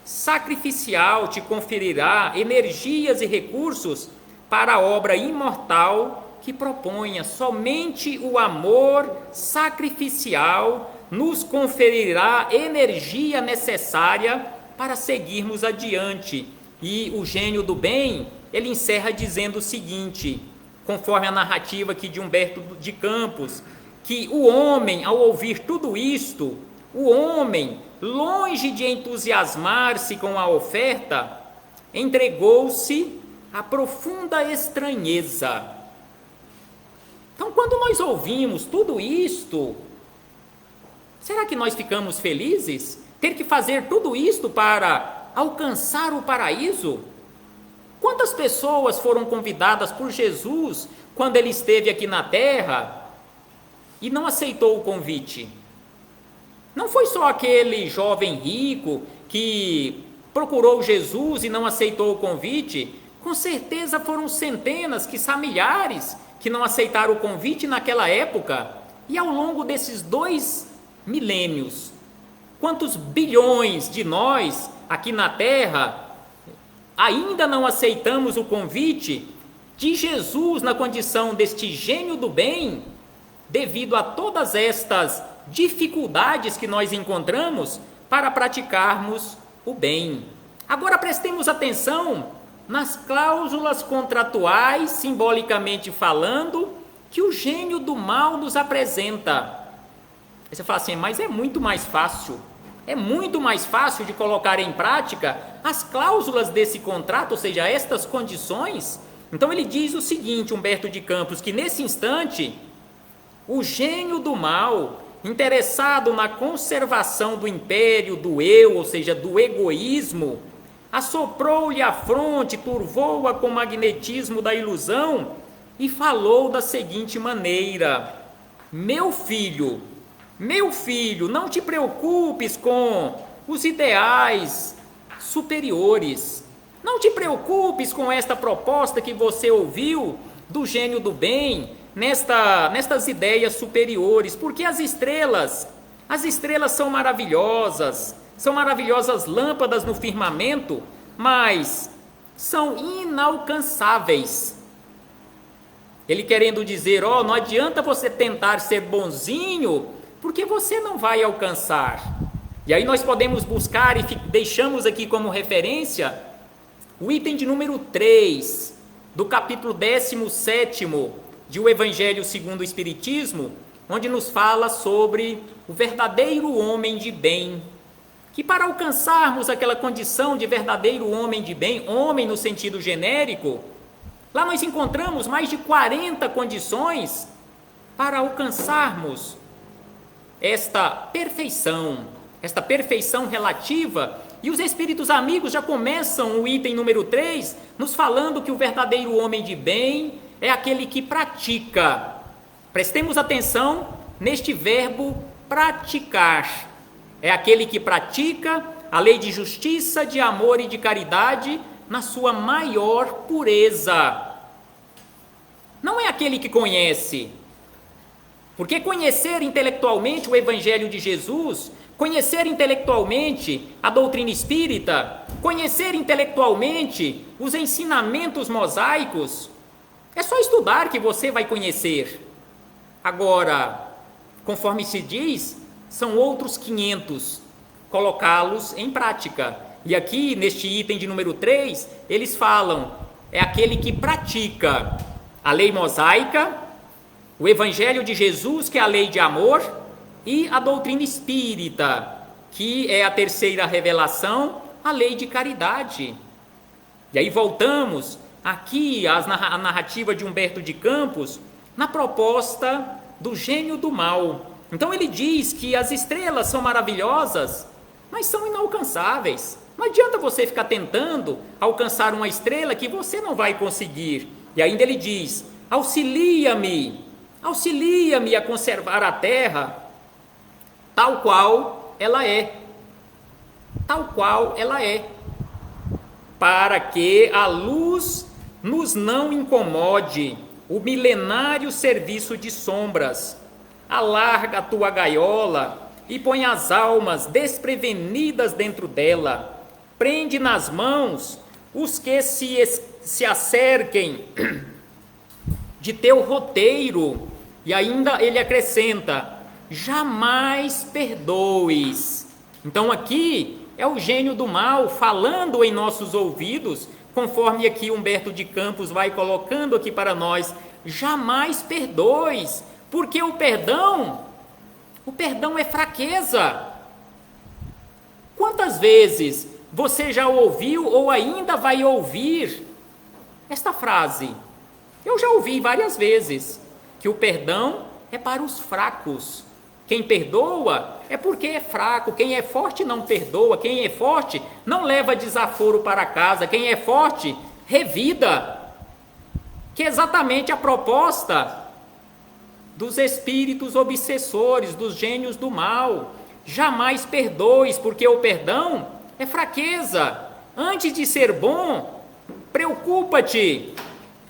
sacrificial te conferirá energias e recursos para a obra imortal que proponha. Somente o amor sacrificial nos conferirá energia necessária para seguirmos adiante. E o gênio do bem, ele encerra dizendo o seguinte, conforme a narrativa aqui de Humberto de Campos, que o homem, ao ouvir tudo isto, o homem, longe de entusiasmar-se com a oferta, entregou-se a profunda estranheza. Então, quando nós ouvimos tudo isto, será que nós ficamos felizes? Ter que fazer tudo isto para alcançar o paraíso? Quantas pessoas foram convidadas por Jesus quando ele esteve aqui na terra e não aceitou o convite? Não foi só aquele jovem rico que procurou Jesus e não aceitou o convite. Com certeza foram centenas, quiçá milhares, que não aceitaram o convite naquela época. E ao longo desses 2 milênios, quantos bilhões de nós aqui na Terra ainda não aceitamos o convite de Jesus na condição deste gênio do bem, devido a todas estas dificuldades que nós encontramos para praticarmos o bem. Agora prestemos atenção nas cláusulas contratuais, simbolicamente falando, que o gênio do mal nos apresenta. Aí você fala assim: mas é muito mais fácil de colocar em prática as cláusulas desse contrato, ou seja, estas condições. Então ele diz o seguinte, Humberto de Campos, que nesse instante, o gênio do mal, interessado na conservação do império do eu, ou seja, do egoísmo, assoprou-lhe a fronte, turvou-a com o magnetismo da ilusão e falou da seguinte maneira: meu filho, não te preocupes com os ideais superiores, não te preocupes com esta proposta que você ouviu do gênio do bem, nestas ideias superiores, porque as estrelas são maravilhosas lâmpadas no firmamento, mas são inalcançáveis. Ele querendo dizer, não adianta você tentar ser bonzinho, porque você não vai alcançar. E aí nós podemos buscar e deixamos aqui como referência o item de número 3, do capítulo 17º de O Evangelho segundo o Espiritismo, onde nos fala sobre o verdadeiro homem de bem, que para alcançarmos aquela condição de verdadeiro homem de bem, homem no sentido genérico, lá nós encontramos mais de 40 condições para alcançarmos esta perfeição relativa. E os espíritos amigos já começam o item número 3, nos falando que o verdadeiro homem de bem é aquele que pratica. Prestemos atenção neste verbo praticar. É aquele que pratica a lei de justiça, de amor e de caridade na sua maior pureza. Não é aquele que conhece, porque conhecer intelectualmente o Evangelho de Jesus, conhecer intelectualmente a doutrina espírita, conhecer intelectualmente os ensinamentos mosaicos, é só estudar que você vai conhecer. Agora, conforme se diz, são outros 500 colocá-los em prática. E aqui, neste item de número 3, eles falam, é aquele que pratica a lei mosaica, o Evangelho de Jesus, que é a lei de amor, e a doutrina espírita, que é a terceira revelação, a lei de caridade. E aí voltamos aqui à narrativa de Humberto de Campos, na proposta do gênio do mal. Então ele diz que as estrelas são maravilhosas, mas são inalcançáveis. Não adianta você ficar tentando alcançar uma estrela que você não vai conseguir. E ainda ele diz, auxilia-me a conservar a terra tal qual ela é, para que a luz nos não incomode o milenário serviço de sombras. Alarga a tua gaiola e põe as almas desprevenidas dentro dela. Prende nas mãos os que se acerquem de teu roteiro. E ainda ele acrescenta, jamais perdoes. Então aqui é o gênio do mal falando em nossos ouvidos, conforme aqui Humberto de Campos vai colocando aqui para nós, jamais perdoes, porque o perdão é fraqueza. Quantas vezes você já ouviu ou ainda vai ouvir esta frase? Eu já ouvi várias vezes, que o perdão é para os fracos. Quem perdoa é porque é fraco, quem é forte não perdoa, quem é forte não leva desaforo para casa, quem é forte revida, que é exatamente a proposta dos espíritos obsessores, dos gênios do mal. Jamais perdoes, porque o perdão é fraqueza. Antes de ser bom, preocupa-te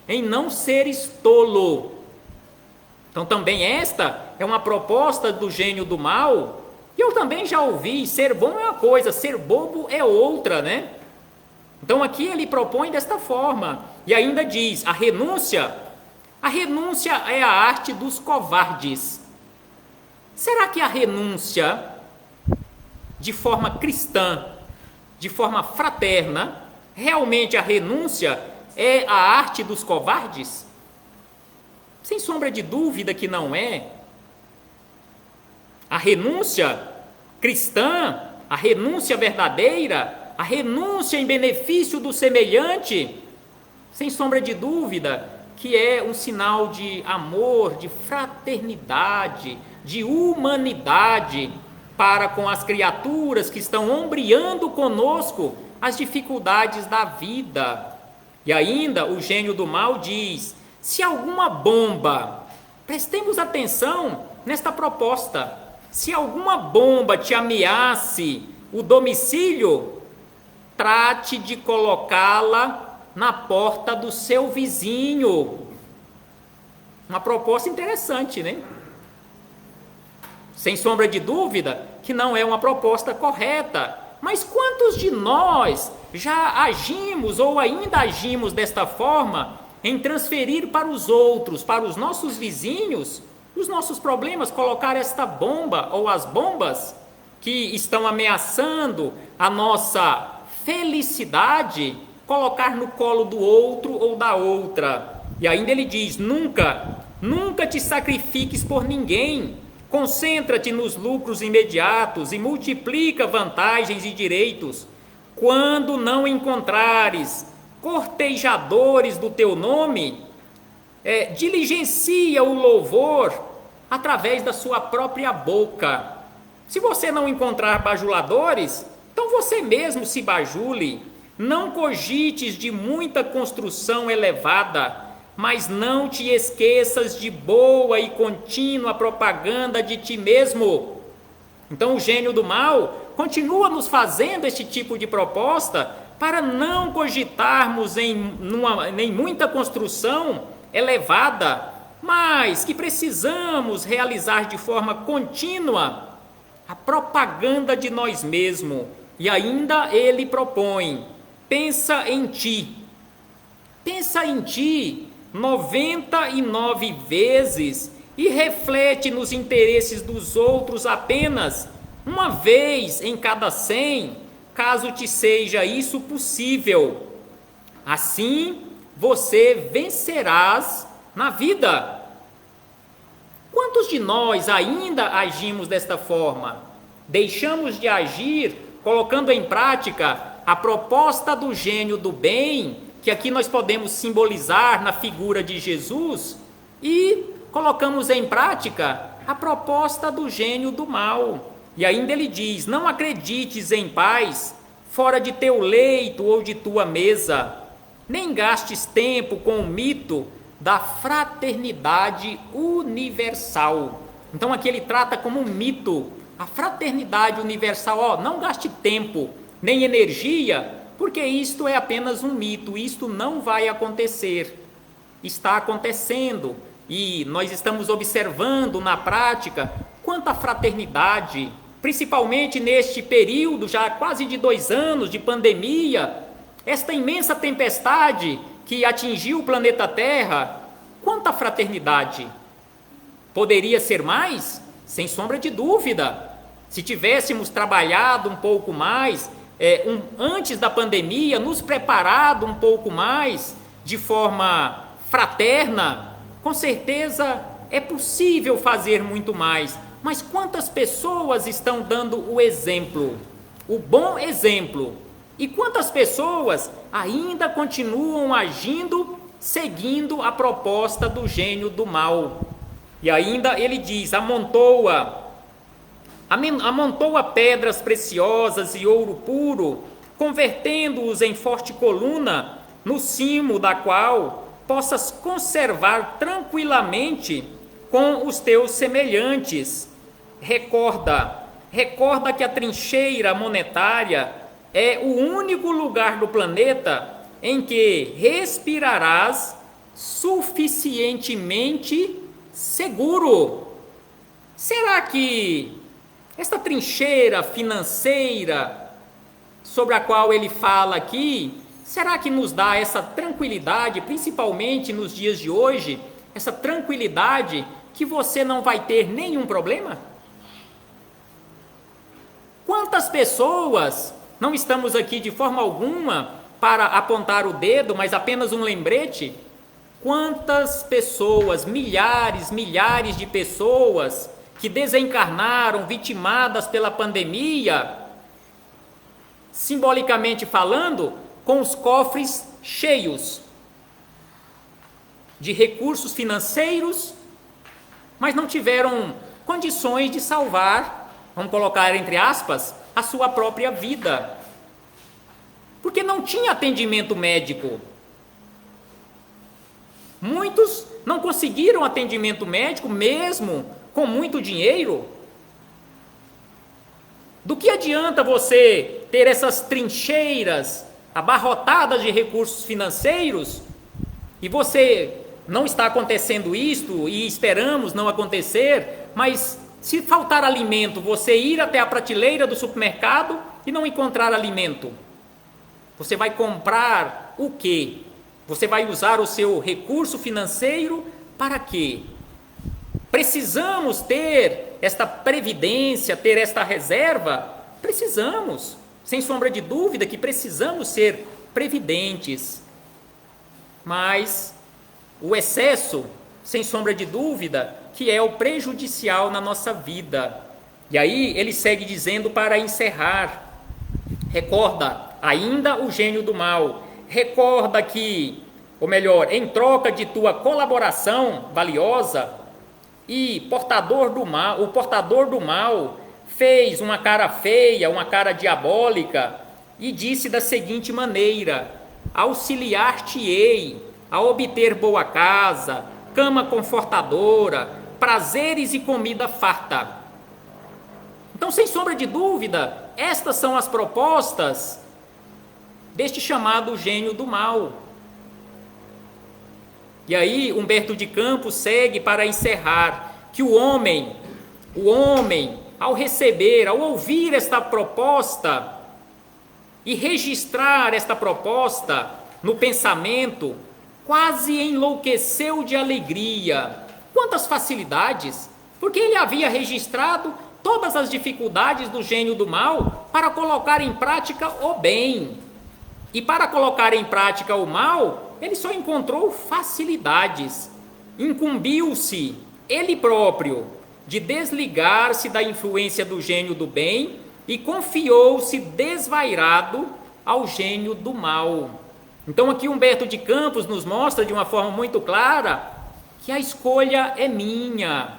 em não seres tolo. Então também esta é uma proposta do gênio do mal. E eu também já ouvi, ser bom é uma coisa, ser bobo é outra, né? Então aqui ele propõe desta forma. E ainda diz, a renúncia é a arte dos covardes. Será que a renúncia, de forma cristã, de forma fraterna, realmente a renúncia é a arte dos covardes? Sem sombra de dúvida que não é. A renúncia cristã, a renúncia verdadeira, a renúncia em benefício do semelhante, sem sombra de dúvida que é um sinal de amor, de fraternidade, de humanidade para com as criaturas que estão ombreando conosco as dificuldades da vida. E ainda o gênio do mal diz, se alguma bomba, prestemos atenção nesta proposta, se alguma bomba te ameace o domicílio, trate de colocá-la na porta do seu vizinho. Uma proposta interessante, né? Sem sombra de dúvida que não é uma proposta correta. Mas quantos de nós já agimos ou ainda agimos desta forma em transferir para os outros, para os nossos vizinhos, os nossos problemas, colocar esta bomba ou as bombas que estão ameaçando a nossa felicidade, colocar no colo do outro ou da outra. E ainda ele diz: nunca te sacrifiques por ninguém, concentra-te nos lucros imediatos e multiplica vantagens e direitos. Quando não encontrares cortejadores do teu nome, diligencia o louvor através da sua própria boca. Se você não encontrar bajuladores, então você mesmo se bajule. Não cogites de muita construção elevada, mas não te esqueças de boa e contínua propaganda de ti mesmo. Então o gênio do mal continua nos fazendo este tipo de proposta para não cogitarmos em muita construção elevada, mas que precisamos realizar de forma contínua a propaganda de nós mesmos. E ainda ele propõe: pensa em ti 99 vezes e reflete nos interesses dos outros apenas uma vez em cada 100, caso te seja isso possível. Assim você vencerás na vida. Quantos de nós ainda agimos desta forma? Deixamos de agir colocando em prática a proposta do gênio do bem, que aqui nós podemos simbolizar na figura de Jesus, e colocamos em prática a proposta do gênio do mal. E ainda ele diz: não acredites em paz fora de teu leito ou de tua mesa, nem gastes tempo com o mito da fraternidade universal. Então aqui ele trata como um mito a fraternidade universal. Não gaste tempo nem energia, porque isto é apenas um mito, isto não vai acontecer. Está acontecendo e nós estamos observando na prática quanta fraternidade, principalmente neste período já quase de 2 anos de pandemia, esta imensa tempestade que atingiu o planeta Terra. Quanta fraternidade! Poderia ser mais? Sem sombra de dúvida. Se tivéssemos trabalhado um pouco mais, antes da pandemia, nos preparado um pouco mais, de forma fraterna, com certeza é possível fazer muito mais. Mas quantas pessoas estão dando o exemplo, o bom exemplo? E quantas pessoas ainda continuam agindo, seguindo a proposta do gênio do mal? E ainda ele diz: amontoa pedras preciosas e ouro puro, convertendo-os em forte coluna, no cimo da qual possas conservar tranquilamente com os teus semelhantes. Recorda que a trincheira monetária é o único lugar do planeta em que respirarás suficientemente seguro. Será que esta trincheira financeira sobre a qual ele fala aqui, será que nos dá essa tranquilidade, principalmente nos dias de hoje, essa tranquilidade que você não vai ter nenhum problema? Quantas pessoas, não estamos aqui de forma alguma para apontar o dedo, mas apenas um lembrete, quantas pessoas, milhares de pessoas que desencarnaram, vitimadas pela pandemia, simbolicamente falando, com os cofres cheios de recursos financeiros, mas não tiveram condições de salvar, vamos colocar entre aspas, a sua própria vida, porque não tinha atendimento médico. Muitos não conseguiram atendimento médico mesmo com muito dinheiro. Do que adianta você ter essas trincheiras abarrotadas de recursos financeiros e você não está acontecendo isto e esperamos não acontecer, mas se faltar alimento, você ir até a prateleira do supermercado e não encontrar alimento? Você vai comprar o quê? Você vai usar o seu recurso financeiro para quê? Precisamos ter esta previdência, ter esta reserva? Precisamos, sem sombra de dúvida que precisamos ser previdentes. Mas o excesso, sem sombra de dúvida, que é o prejudicial na nossa vida. E aí ele segue dizendo para encerrar: recorda ainda o gênio do mal, recorda que, ou melhor, em troca de tua colaboração valiosa, e o portador do mal fez uma cara feia, uma cara diabólica, e disse da seguinte maneira: auxiliar-te-ei a obter boa casa, cama confortadora, prazeres e comida farta. Então, sem sombra de dúvida, estas são as propostas deste chamado gênio do mal. E aí Humberto de Campos segue para encerrar que o homem, ao receber, ao ouvir esta proposta e registrar esta proposta no pensamento, quase enlouqueceu de alegria. Quantas facilidades! Porque ele havia registrado todas as dificuldades do gênio do mal para colocar em prática o bem. E para colocar em prática o mal, ele só encontrou facilidades. Incumbiu-se ele próprio de desligar-se da influência do gênio do bem e confiou-se desvairado ao gênio do mal. Então aqui Humberto de Campos nos mostra de uma forma muito clara que a escolha é minha,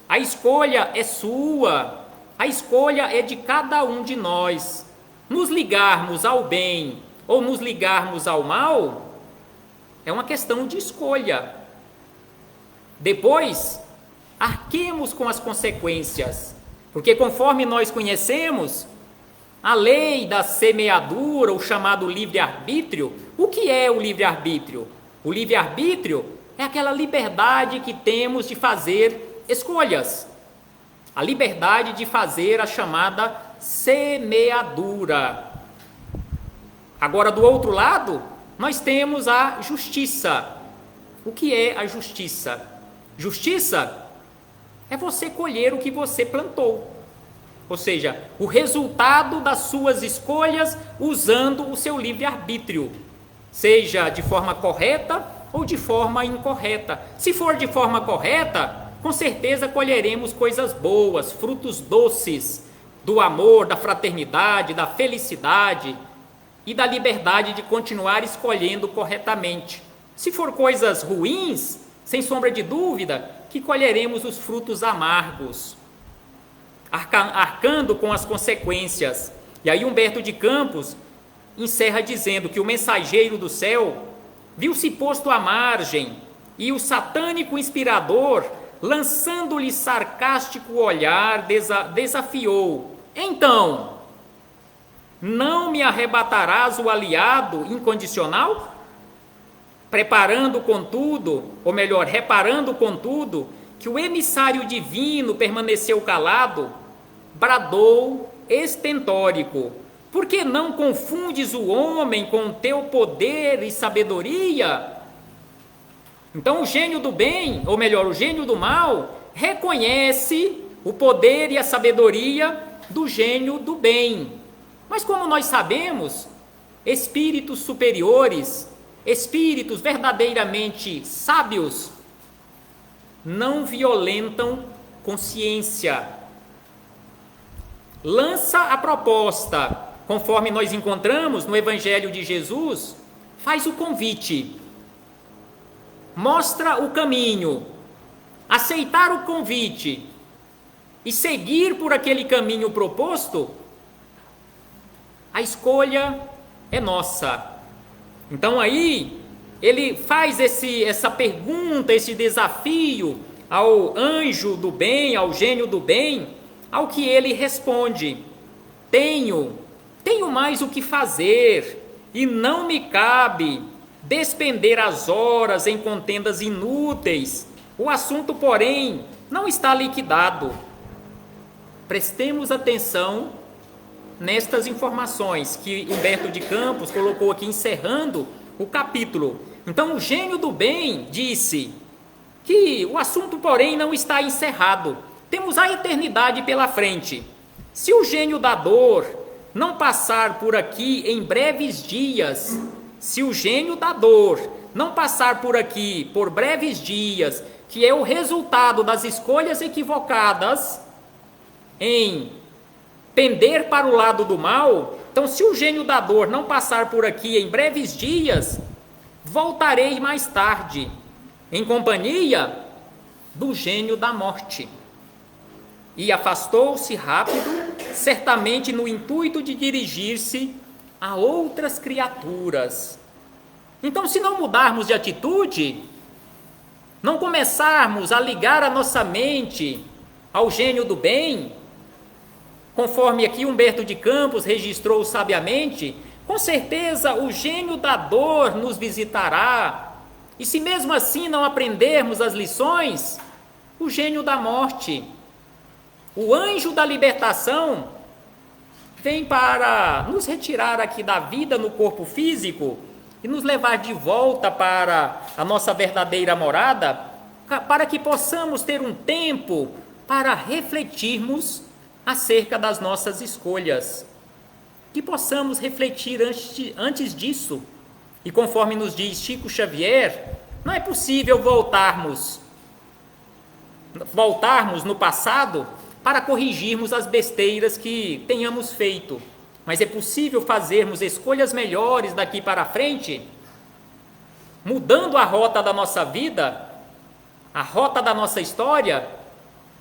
a escolha é sua, a escolha é de cada um de nós. Nos ligarmos ao bem ou nos ligarmos ao mal é uma questão de escolha. Depois, arquemos com as consequências, porque conforme nós conhecemos a lei da semeadura, o chamado livre-arbítrio, o que é o livre-arbítrio? O livre-arbítrio é aquela liberdade que temos de fazer escolhas, a liberdade de fazer a chamada semeadura. Agora, do outro lado, nós temos a justiça. O que é a justiça? Justiça é você colher o que você plantou, ou seja, o resultado das suas escolhas usando o seu livre-arbítrio, seja de forma correta ou de forma incorreta. Se for de forma correta, com certeza colheremos coisas boas, frutos doces do amor, da fraternidade, da felicidade e da liberdade de continuar escolhendo corretamente. Se for coisas ruins, sem sombra de dúvida, que colheremos os frutos amargos, arcando com as consequências. E aí Humberto de Campos encerra dizendo que o mensageiro do céu viu-se posto à margem e o satânico inspirador, lançando-lhe sarcástico olhar, desafiou: então, não me arrebatarás o aliado incondicional? Reparando, contudo, que o emissário divino permaneceu calado, bradou estentórico: por que não confundes o homem com teu poder e sabedoria? Então o gênio do bem, ou melhor, o gênio do mal, reconhece o poder e a sabedoria do gênio do bem. Mas como nós sabemos, espíritos superiores, espíritos verdadeiramente sábios, não violentam consciência. Lança a proposta, conforme nós encontramos no Evangelho de Jesus, faz o convite, mostra o caminho. Aceitar o convite e seguir por aquele caminho proposto, a escolha é nossa. Então aí ele faz essa pergunta, esse desafio ao anjo do bem, ao gênio do bem, ao que ele responde: tenho mais o que fazer e não me cabe despender as horas em contendas inúteis. O assunto, porém, não está liquidado. Prestemos atenção nestas informações que Humberto de Campos colocou aqui encerrando o capítulo. Então, o gênio do bem disse que o assunto, porém, não está encerrado. Temos a eternidade pela frente. Se o gênio da dor não passar por aqui em breves dias, se o gênio da dor não passar por aqui por breves dias, que é o resultado das escolhas equivocadas em pender para o lado do mal, então se o gênio da dor não passar por aqui em breves dias, voltarei mais tarde, em companhia do gênio da morte. E afastou-se rápido, certamente no intuito de dirigir-se a outras criaturas. Então, se não mudarmos de atitude, não começarmos a ligar a nossa mente ao gênio do bem, conforme aqui Humberto de Campos registrou sabiamente, com certeza o gênio da dor nos visitará. E se mesmo assim não aprendermos as lições, o gênio da morte, o anjo da libertação, vem para nos retirar aqui da vida no corpo físico e nos levar de volta para a nossa verdadeira morada, para que possamos ter um tempo para refletirmos acerca das nossas escolhas. Que possamos refletir antes disso. E conforme nos diz Chico Xavier, não é possível voltarmos no passado para corrigirmos as besteiras que tenhamos feito. Mas é possível fazermos escolhas melhores daqui para frente, mudando a rota da nossa vida, a rota da nossa história,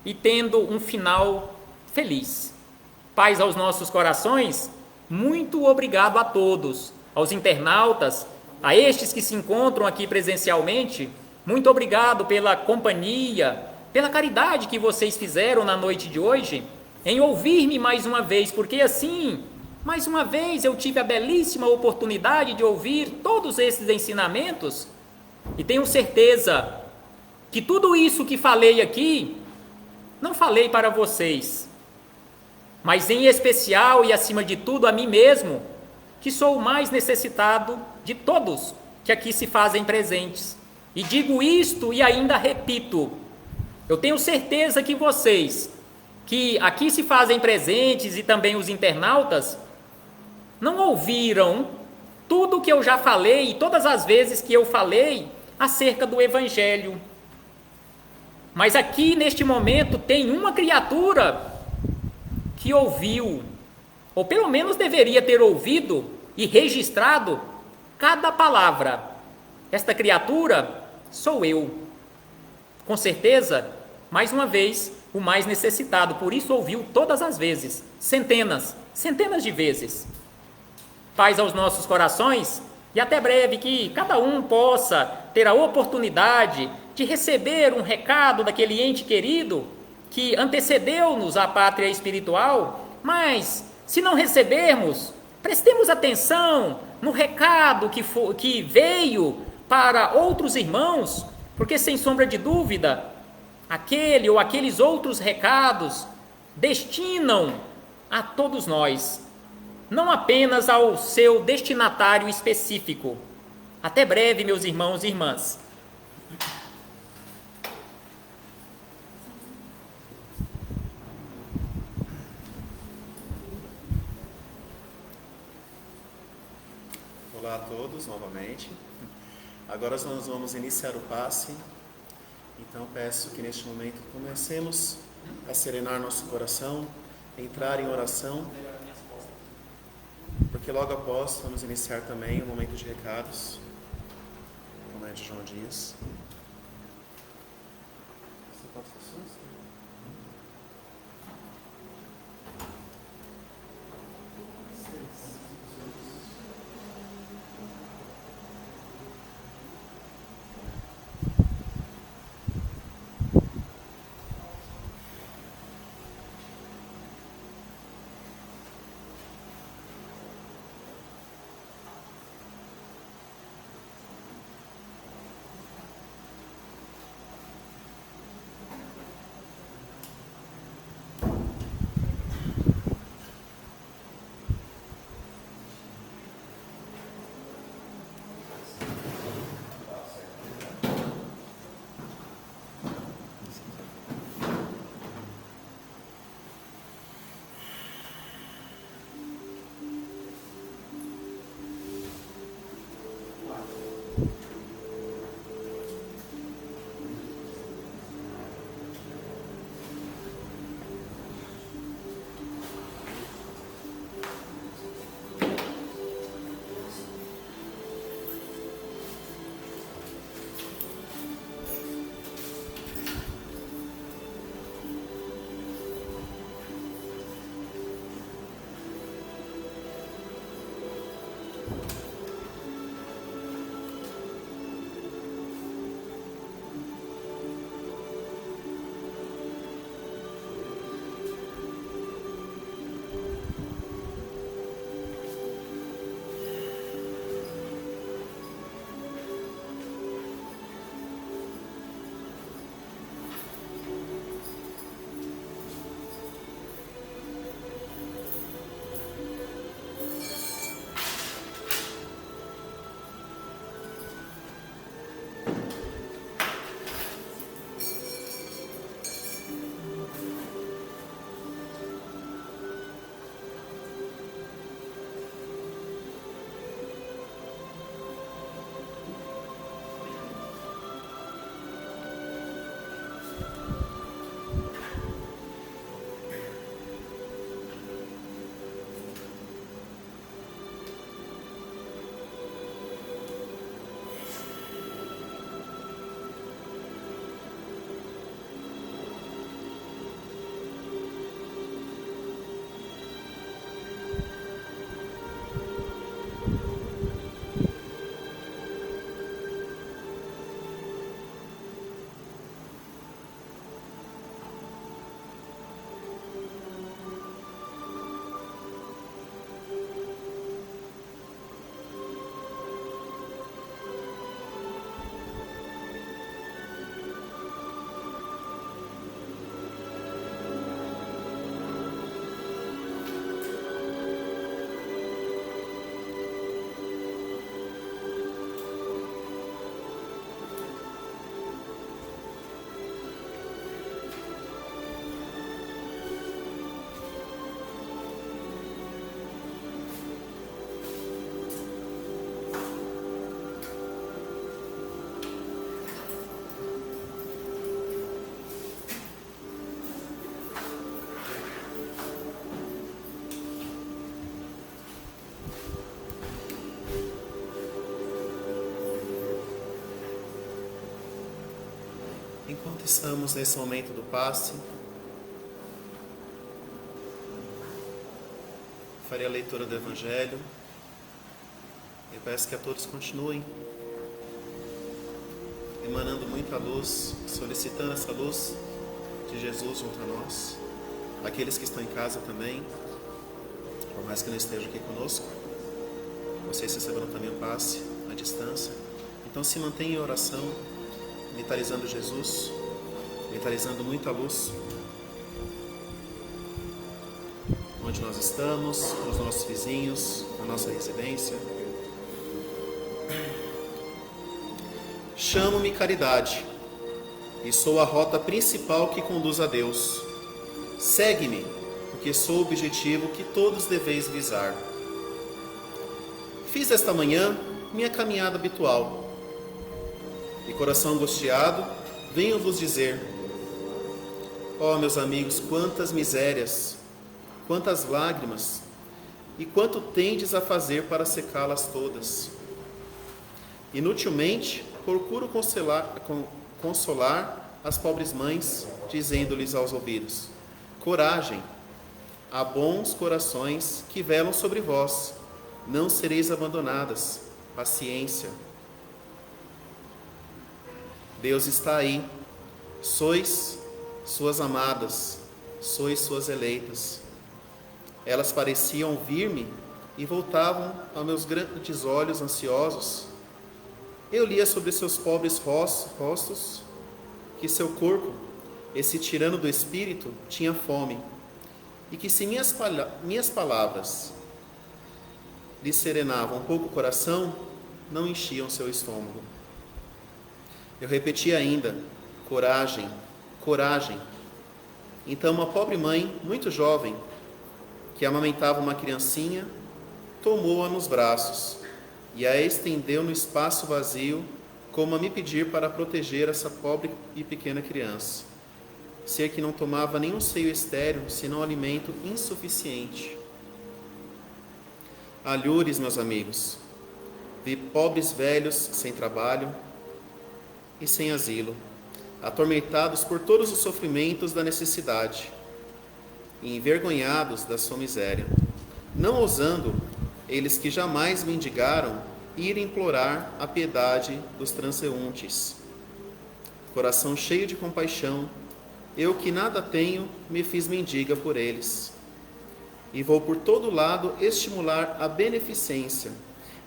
e tendo um final feliz. Paz aos nossos corações, muito obrigado a todos, aos internautas, a estes que se encontram aqui presencialmente, muito obrigado pela companhia, pela caridade que vocês fizeram na noite de hoje, em ouvir-me mais uma vez, porque assim, mais uma vez eu tive a belíssima oportunidade de ouvir todos esses ensinamentos, e tenho certeza que tudo isso que falei aqui, não falei para vocês, mas em especial e acima de tudo a mim mesmo, que sou o mais necessitado de todos que aqui se fazem presentes. E digo isto e ainda repito, eu tenho certeza que vocês, que aqui se fazem presentes e também os internautas, não ouviram tudo o que eu já falei e todas as vezes que eu falei acerca do Evangelho. Mas aqui neste momento tem uma criatura que ouviu, ou pelo menos deveria ter ouvido e registrado cada palavra. Esta criatura sou eu. Com certeza, mais uma vez, o mais necessitado, por isso ouviu todas as vezes, centenas de vezes. Paz aos nossos corações e até breve, que cada um possa ter a oportunidade de receber um recado daquele ente querido que antecedeu-nos à pátria espiritual, mas se não recebermos, prestemos atenção no recado que veio para outros irmãos, porque sem sombra de dúvida, aquele ou aqueles outros recados destinam a todos nós, não apenas ao seu destinatário específico. Até breve, meus irmãos e irmãs. Olá a todos novamente. Agora nós vamos iniciar o passe. Então peço que neste momento comecemos a serenar nosso coração, entrar em oração, porque logo após vamos iniciar também o momento de recados, o momento de João Dias. Enquanto estamos nesse momento do passe, farei a leitura do Evangelho. Eu peço que a todos continuem emanando muita luz, solicitando essa luz de Jesus junto a nós. Aqueles que estão em casa também, por mais que não estejam aqui conosco, vocês receberão também o passe à distância. Então se mantenham em oração, mentalizando Jesus, mentalizando muita luz, onde nós estamos, os nossos vizinhos, a nossa residência. Chamo-me Caridade e sou a rota principal que conduz a Deus. Segue-me, porque sou o objetivo que todos deveis visar. Fiz esta manhã minha caminhada habitual. E coração angustiado, venho vos dizer: ó, meus amigos, quantas misérias, quantas lágrimas, e quanto tendes a fazer para secá-las todas. Inutilmente procuro consolar as pobres mães, dizendo-lhes aos ouvidos: coragem, há bons corações que velam sobre vós, não sereis abandonadas, paciência. Deus está aí, sois suas amadas, sois suas eleitas. Elas pareciam ouvir-me e voltavam aos meus grandes olhos ansiosos. Eu lia sobre seus pobres rostos que seu corpo, esse tirano do espírito, tinha fome, e que se minhas palavras lhe serenavam um pouco o coração, não enchiam seu estômago. Eu repeti ainda: coragem, coragem. Então uma pobre mãe, muito jovem, que amamentava uma criancinha, tomou-a nos braços e a estendeu no espaço vazio, como a me pedir para proteger essa pobre e pequena criança, ser que não tomava nenhum seio estéril, senão alimento insuficiente. Alhures, meus amigos, vi pobres velhos sem trabalho e sem asilo, atormentados por todos os sofrimentos da necessidade e envergonhados da sua miséria, não ousando, eles que jamais mendigaram, ir implorar a piedade dos transeuntes. Coração cheio de compaixão, eu que nada tenho, me fiz mendiga por eles. E vou por todo lado estimular a beneficência,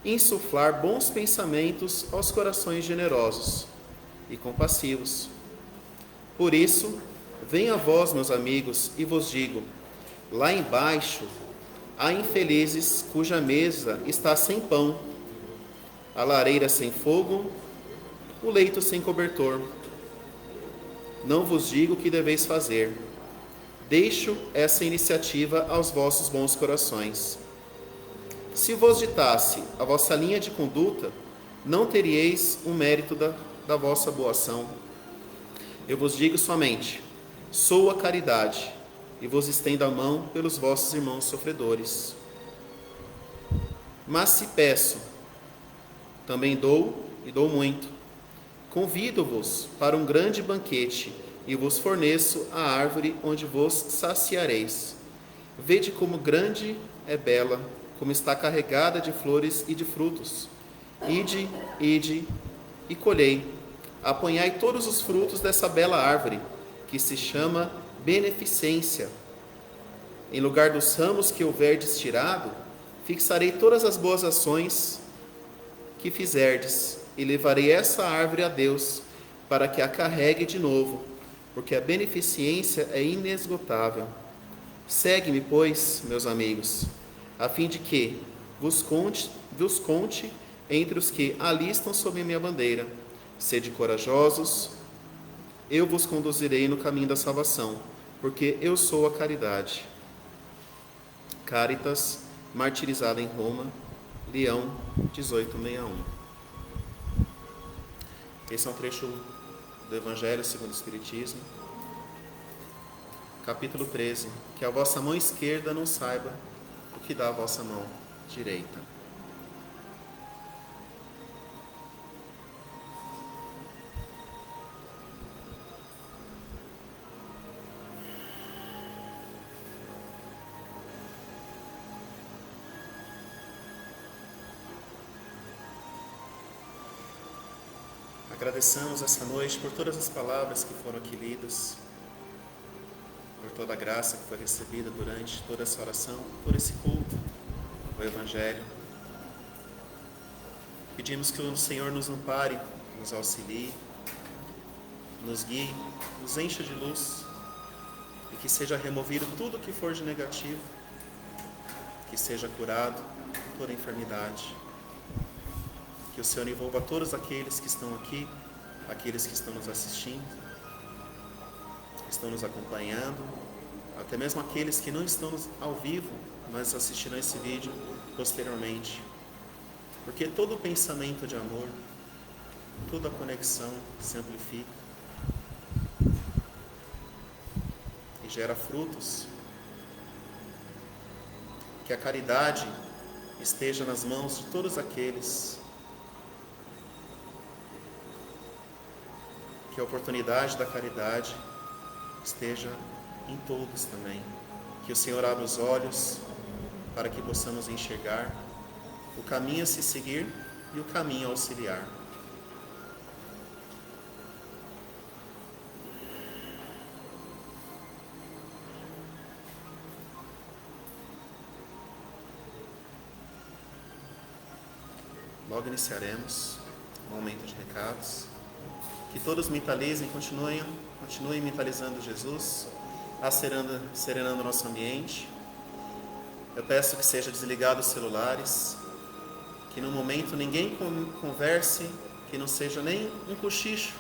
insuflar bons pensamentos aos corações generosos e compassivos. Por isso, venho a vós, meus amigos, e vos digo, lá embaixo há infelizes cuja mesa está sem pão, a lareira sem fogo, o leito sem cobertor. Não vos digo o que deveis fazer. Deixo essa iniciativa aos vossos bons corações. Se vos ditasse a vossa linha de conduta, não teríeis o mérito da vossa boa ação. Eu vos digo somente, sou a caridade, e vos estendo a mão pelos vossos irmãos sofredores. Mas se peço, também dou e dou muito. Convido-vos para um grande banquete e vos forneço a árvore onde vos saciareis. Vede como grande é bela, como está carregada de flores e de frutos. Ide, ide e colhei. Apanhai todos os frutos dessa bela árvore, que se chama beneficência. Em lugar dos ramos que houverdes tirado, fixarei todas as boas ações que fizerdes, e levarei essa árvore a Deus, para que a carregue de novo, porque a beneficência é inesgotável. Segue-me, pois, meus amigos, a fim de que vos conte entre os que alistam sob a minha bandeira. Sede corajosos, eu vos conduzirei no caminho da salvação, porque eu sou a caridade. Caritas, martirizada em Roma, Leão 1861. Esse é um trecho do Evangelho segundo o Espiritismo, capítulo 13. Que a vossa mão esquerda não saiba o que dá a vossa mão direita. Agradecemos essa noite por todas as palavras que foram aqui lidas, por toda a graça que foi recebida durante toda essa oração, por esse culto, o Evangelho. Pedimos que o Senhor nos ampare, nos auxilie, nos guie, nos encha de luz e que seja removido tudo que for de negativo, que seja curado toda enfermidade. Que o Senhor envolva todos aqueles que estão aqui, aqueles que estão nos assistindo, que estão nos acompanhando, até mesmo aqueles que não estão ao vivo, mas assistirão esse vídeo posteriormente. Porque todo pensamento de amor, toda conexão se amplifica e gera frutos. Que a caridade esteja nas mãos de todos aqueles, que a oportunidade da caridade esteja em todos também. Que o Senhor abra os olhos para que possamos enxergar o caminho a se seguir e o caminho a auxiliar. Logo iniciaremos o momento de recados. Que todos mentalizem, continuem mentalizando Jesus, serenando o nosso ambiente. Eu peço que seja desligado os celulares, que no momento ninguém converse, que não seja nem um cochicho,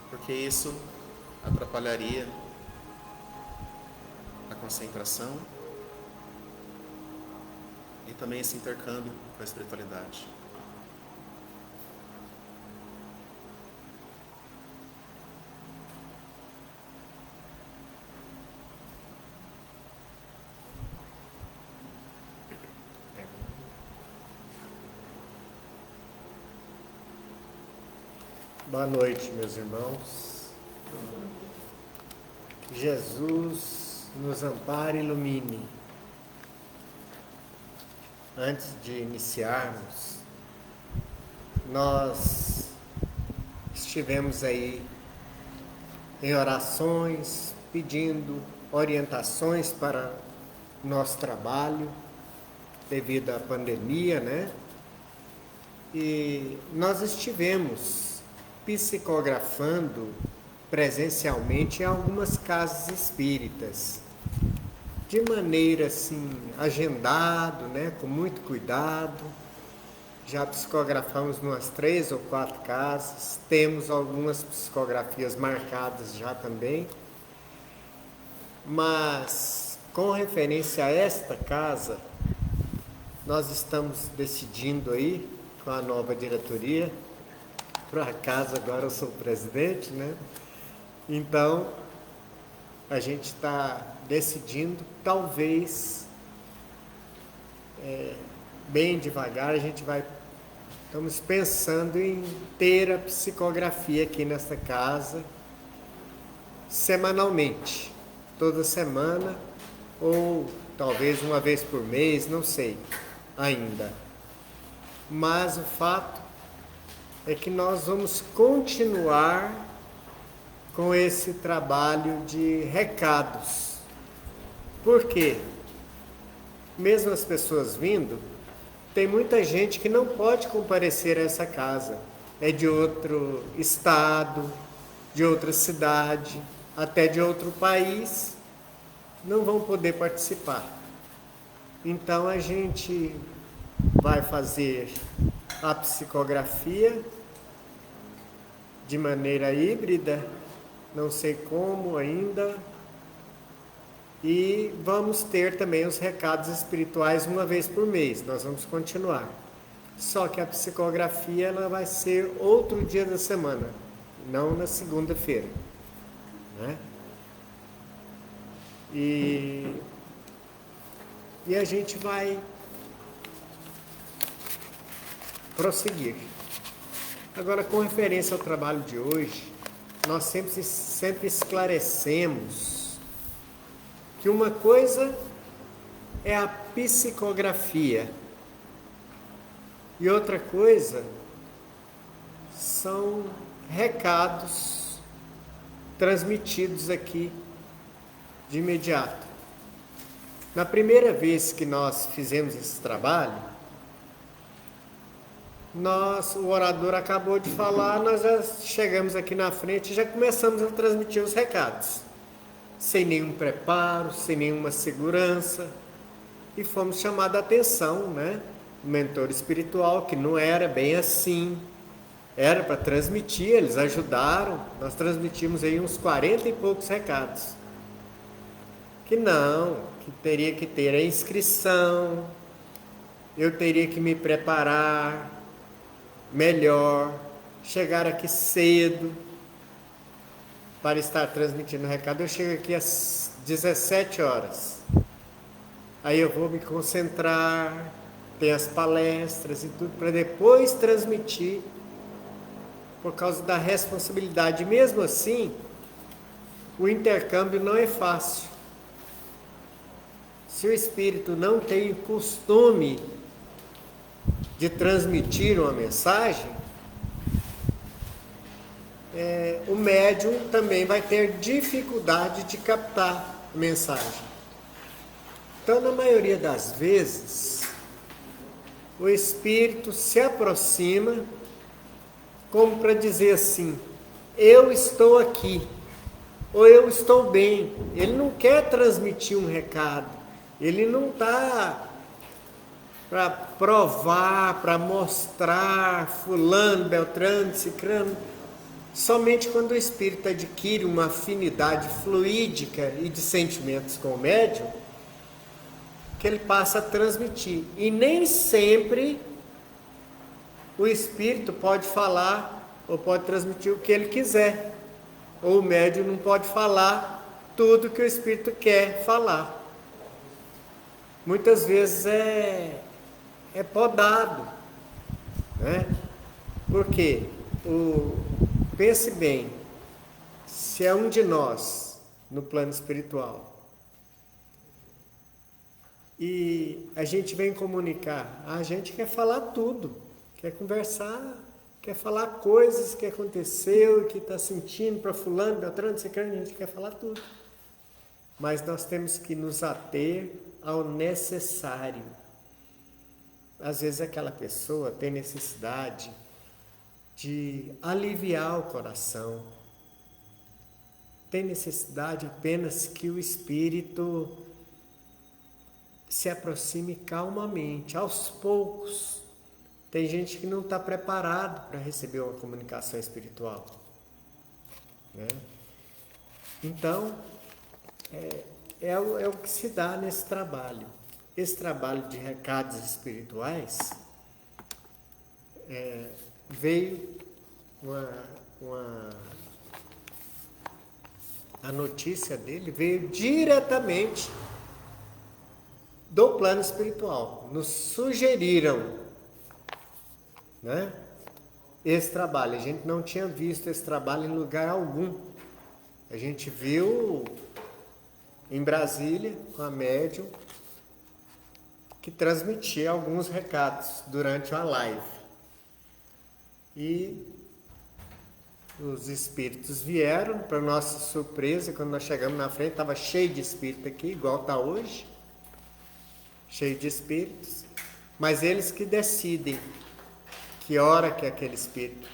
porque isso atrapalharia a concentração e também esse intercâmbio com a espiritualidade. Boa noite, meus irmãos. Que Jesus nos ampare e ilumine. Antes de iniciarmos, nós estivemos aí em orações, pedindo orientações para o nosso trabalho, devido à pandemia, né? E nós estivemos psicografando presencialmente em algumas casas espíritas, de maneira assim, agendado, né, com muito cuidado. Já psicografamos umas 3 ou 4 casas, temos algumas psicografias marcadas já também, mas com referência a esta casa, nós estamos decidindo aí, com a nova diretoria, por acaso agora eu sou presidente, né? Então, a gente está decidindo, talvez, bem devagar, estamos pensando em ter a psicografia aqui nesta casa, semanalmente, toda semana, ou talvez uma vez por mês, não sei ainda. Mas o fato é que nós vamos continuar com esse trabalho de recados. Por quê? Mesmo as pessoas vindo, tem muita gente que não pode comparecer a essa casa. É de outro estado, de outra cidade, até de outro país, não vão poder participar. Então a gente vai fazer a psicografia de maneira híbrida, não sei como ainda, e vamos ter também os recados espirituais uma vez por mês, nós vamos continuar. Só que a psicografia ela vai ser outro dia da semana, não na segunda-feira, né? E a gente vai prosseguir. Agora, com referência ao trabalho de hoje, nós sempre esclarecemos que uma coisa é a psicografia e outra coisa são recados transmitidos aqui de imediato. Na primeira vez que nós fizemos esse trabalho, o orador acabou de falar, nós já chegamos aqui na frente e já começamos a transmitir os recados, sem nenhum preparo, sem nenhuma segurança, e fomos chamados a atenção, né? O mentor espiritual, que não era bem assim, era para transmitir, eles ajudaram, nós transmitimos aí uns 40 e poucos recados, que teria que ter a inscrição, eu teria que me preparar melhor, chegar aqui cedo para estar transmitindo o recado. Eu chego aqui às 17 horas. Aí eu vou me concentrar, tem as palestras e tudo, para depois transmitir, por causa da responsabilidade. Mesmo assim, o intercâmbio não é fácil. Se o espírito não tem costume de transmitir uma mensagem, o médium também vai ter dificuldade de captar a mensagem. Então, na maioria das vezes, o espírito se aproxima como para dizer assim: eu estou aqui, ou eu estou bem. Ele não quer transmitir um recado, ele não está para provar, para mostrar fulano, beltrano, cicrano. Somente quando o espírito adquire uma afinidade fluídica e de sentimentos com o médium, que ele passa a transmitir. E nem sempre o espírito pode falar ou pode transmitir o que ele quiser. Ou o médium não pode falar tudo que o espírito quer falar. Muitas vezes é podado, né? Porque, pense bem, se é um de nós no plano espiritual e a gente vem comunicar, a gente quer falar tudo, quer conversar, quer falar coisas que aconteceu, que está sentindo para fulano, beltrano, ciclano, a gente quer falar tudo. Mas nós temos que nos ater ao necessário. Às vezes aquela pessoa tem necessidade de aliviar o coração, tem necessidade apenas que o espírito se aproxime calmamente, aos poucos. Tem gente que não está preparado para receber uma comunicação espiritual, né? Então, é o que se dá nesse trabalho. Esse trabalho de recados espirituais veio a notícia dele veio diretamente do plano espiritual. Nos sugeriram, né, esse trabalho. A gente não tinha visto esse trabalho em lugar algum. A gente viu em Brasília com a médium que transmitia alguns recados durante uma live. E os espíritos vieram, para nossa surpresa, quando nós chegamos na frente, estava cheio de espírito aqui, igual está hoje, cheio de espíritos, mas eles que decidem que hora que é aquele espírito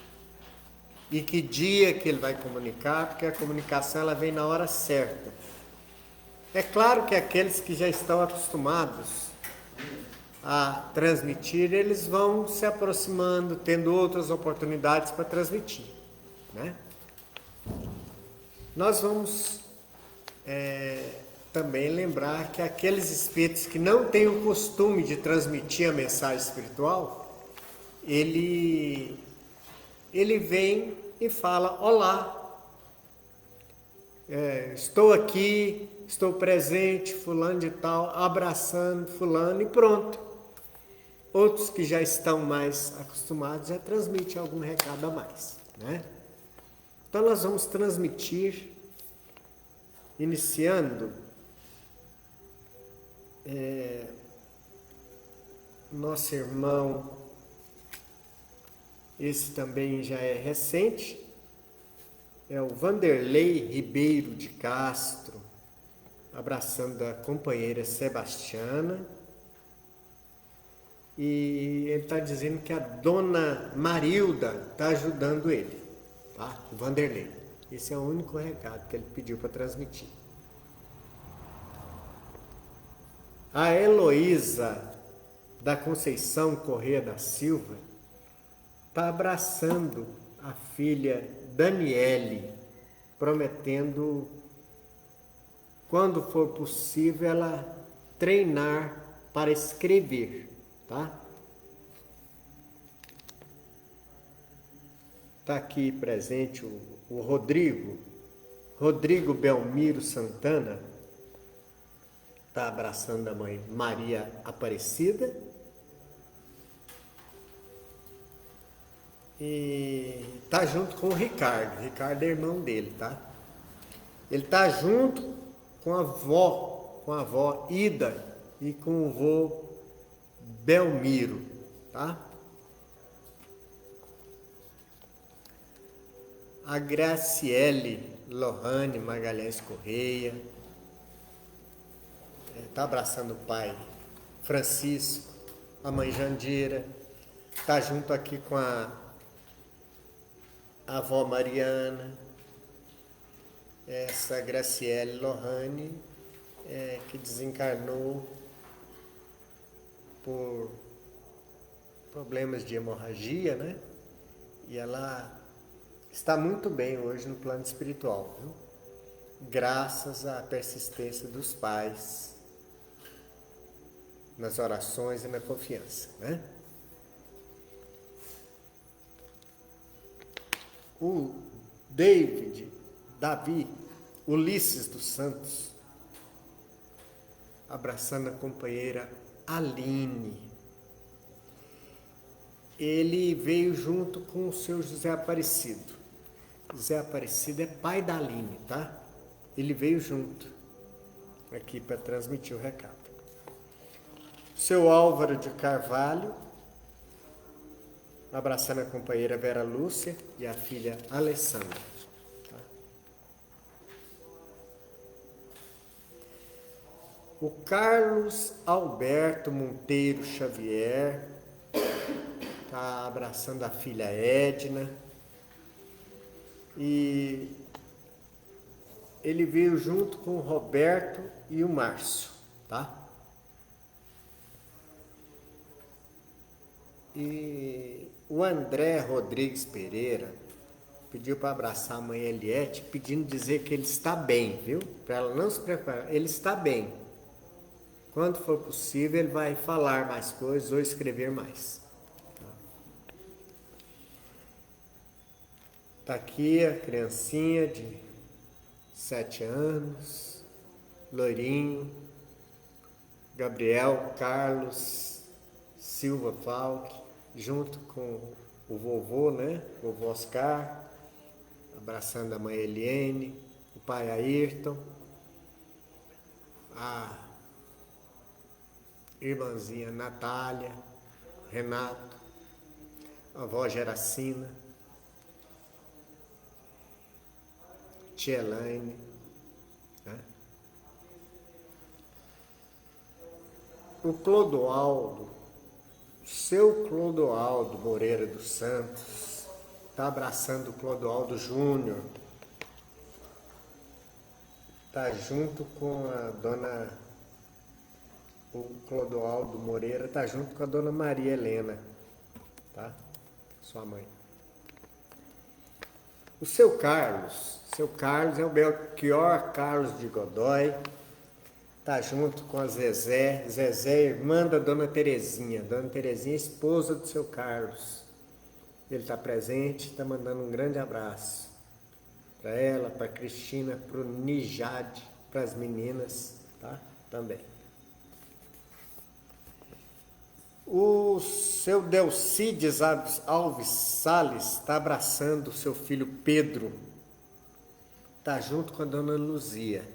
e que dia que ele vai comunicar, porque a comunicação ela vem na hora certa. É claro que aqueles que já estão acostumados a transmitir, eles vão se aproximando, tendo outras oportunidades para transmitir, né? Nós vamos também lembrar que aqueles espíritos que não têm o costume de transmitir a mensagem espiritual, ele vem e fala: olá, estou aqui, estou presente, fulano de tal, abraçando fulano e pronto. Outros que já estão mais acostumados já transmitem algum recado a mais, né? Então nós vamos transmitir, iniciando nosso irmão, esse também já é recente, é o Vanderlei Ribeiro de Castro, abraçando a companheira Sebastiana. E ele está dizendo que a dona Marilda está ajudando ele, tá? O Vanderlei. Esse é o único recado que ele pediu para transmitir. A Heloísa da Conceição Corrêa da Silva está abraçando a filha Daniele, prometendo, quando for possível, ela treinar para escrever, tá? Está aqui presente o Rodrigo Belmiro Santana, está abraçando a mãe Maria Aparecida. E tá junto com o Ricardo. Ricardo é irmão dele, tá? Ele tá junto com a avó Ida e com o vô Belmiro, tá? A Graciele Lohane Magalhães Correia tá abraçando o pai Francisco, a mãe Jandira, tá junto aqui com a avó Mariana. Essa Graciele Lohane que desencarnou por problemas de hemorragia, né? E ela está muito bem hoje no plano espiritual, viu? Graças à persistência dos pais. nas orações e na confiança, né? O Davi, Ulisses dos Santos, abraçando a companheira Aline. Ele veio junto com o seu José Aparecido. José Aparecido é pai da Aline, tá? Ele veio junto aqui para transmitir o recado. Seu Álvaro de Carvalho, abraçando a companheira Vera Lúcia e a filha Alessandra. Tá? O Carlos Alberto Monteiro Xavier está abraçando a filha Edna. E ele veio junto com o Roberto e o Márcio, tá? E o André Rodrigues Pereira pediu para abraçar a mãe Eliette, pedindo dizer que ele está bem, viu? Para ela não se preocupar, ele está bem. Quando for possível, ele vai falar mais coisas ou escrever mais. Tá aqui a criancinha de 7 anos, loirinho, Gabriel Carlos Silva Falck, junto com o vovô, né? O vovô Oscar, abraçando a mãe Eliene, o pai Ayrton, a irmãzinha Natália, Renato, a avó Geracina, tia Elaine, né? O Clodoaldo, seu Clodoaldo Moreira dos Santos, está abraçando o Clodoaldo Júnior, está junto com a dona, o Clodoaldo Moreira está junto com a dona Maria Helena, tá? Sua mãe. O seu Carlos é o Belchior Carlos de Godoy, está junto com a Zezé, irmã da dona Terezinha, esposa do seu Carlos. Ele está presente, está mandando um grande abraço para ela, para a Cristina, para o Nijade, para as meninas, tá? Também. O seu Delcides Alves Salles está abraçando o seu filho Pedro, está junto com a dona Luzia,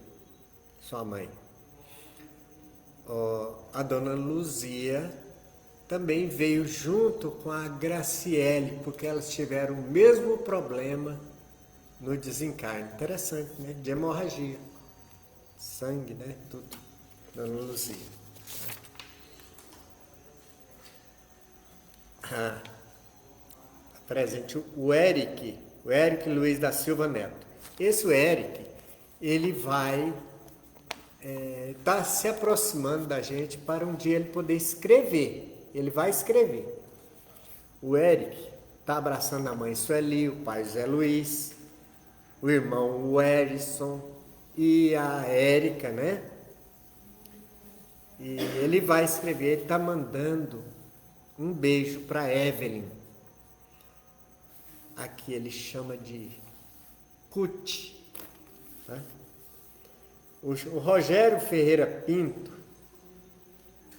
sua mãe. A dona Luzia também veio junto com a Graciele, porque elas tiveram o mesmo problema no desencarne. Interessante, né? De hemorragia. Sangue, né? Tudo. Dona Luzia. Presente o Eric Luiz da Silva Neto. Esse Eric, ele vai tá se aproximando da gente para um dia ele poder escrever. Ele vai escrever. O Eric está abraçando a mãe Sueli, o pai Zé Luiz, o irmão Werison e a Érica, né? E ele vai escrever, ele está mandando um beijo para Evelyn. Aqui ele chama de Cut, tá? O Rogério Ferreira Pinto,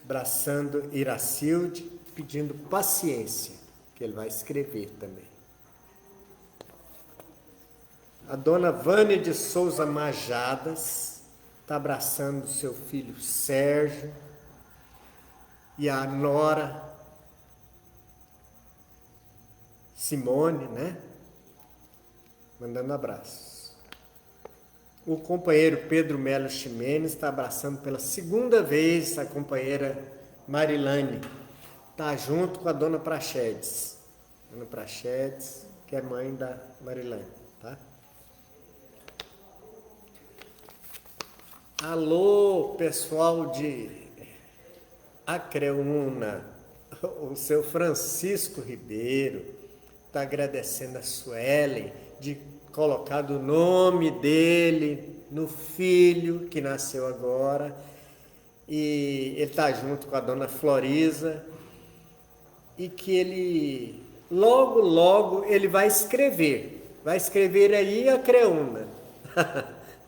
abraçando Iracilde, pedindo paciência, que ele vai escrever também. A dona Vânia de Souza Majadas está abraçando seu filho Sérgio e a nora Simone, né? Mandando abraços. O companheiro Pedro Melo Ximenes está abraçando pela segunda vez a companheira Marilane. Está junto com a dona Praxedes. Dona Praxedes, que é mãe da Marilane, tá? Alô, pessoal de Acreúna. O seu Francisco Ribeiro está agradecendo a Suelen de colocar o nome dele no filho que nasceu agora. e ele está junto com a dona Florisa, e que ele, logo ele vai escrever aí a Creúna.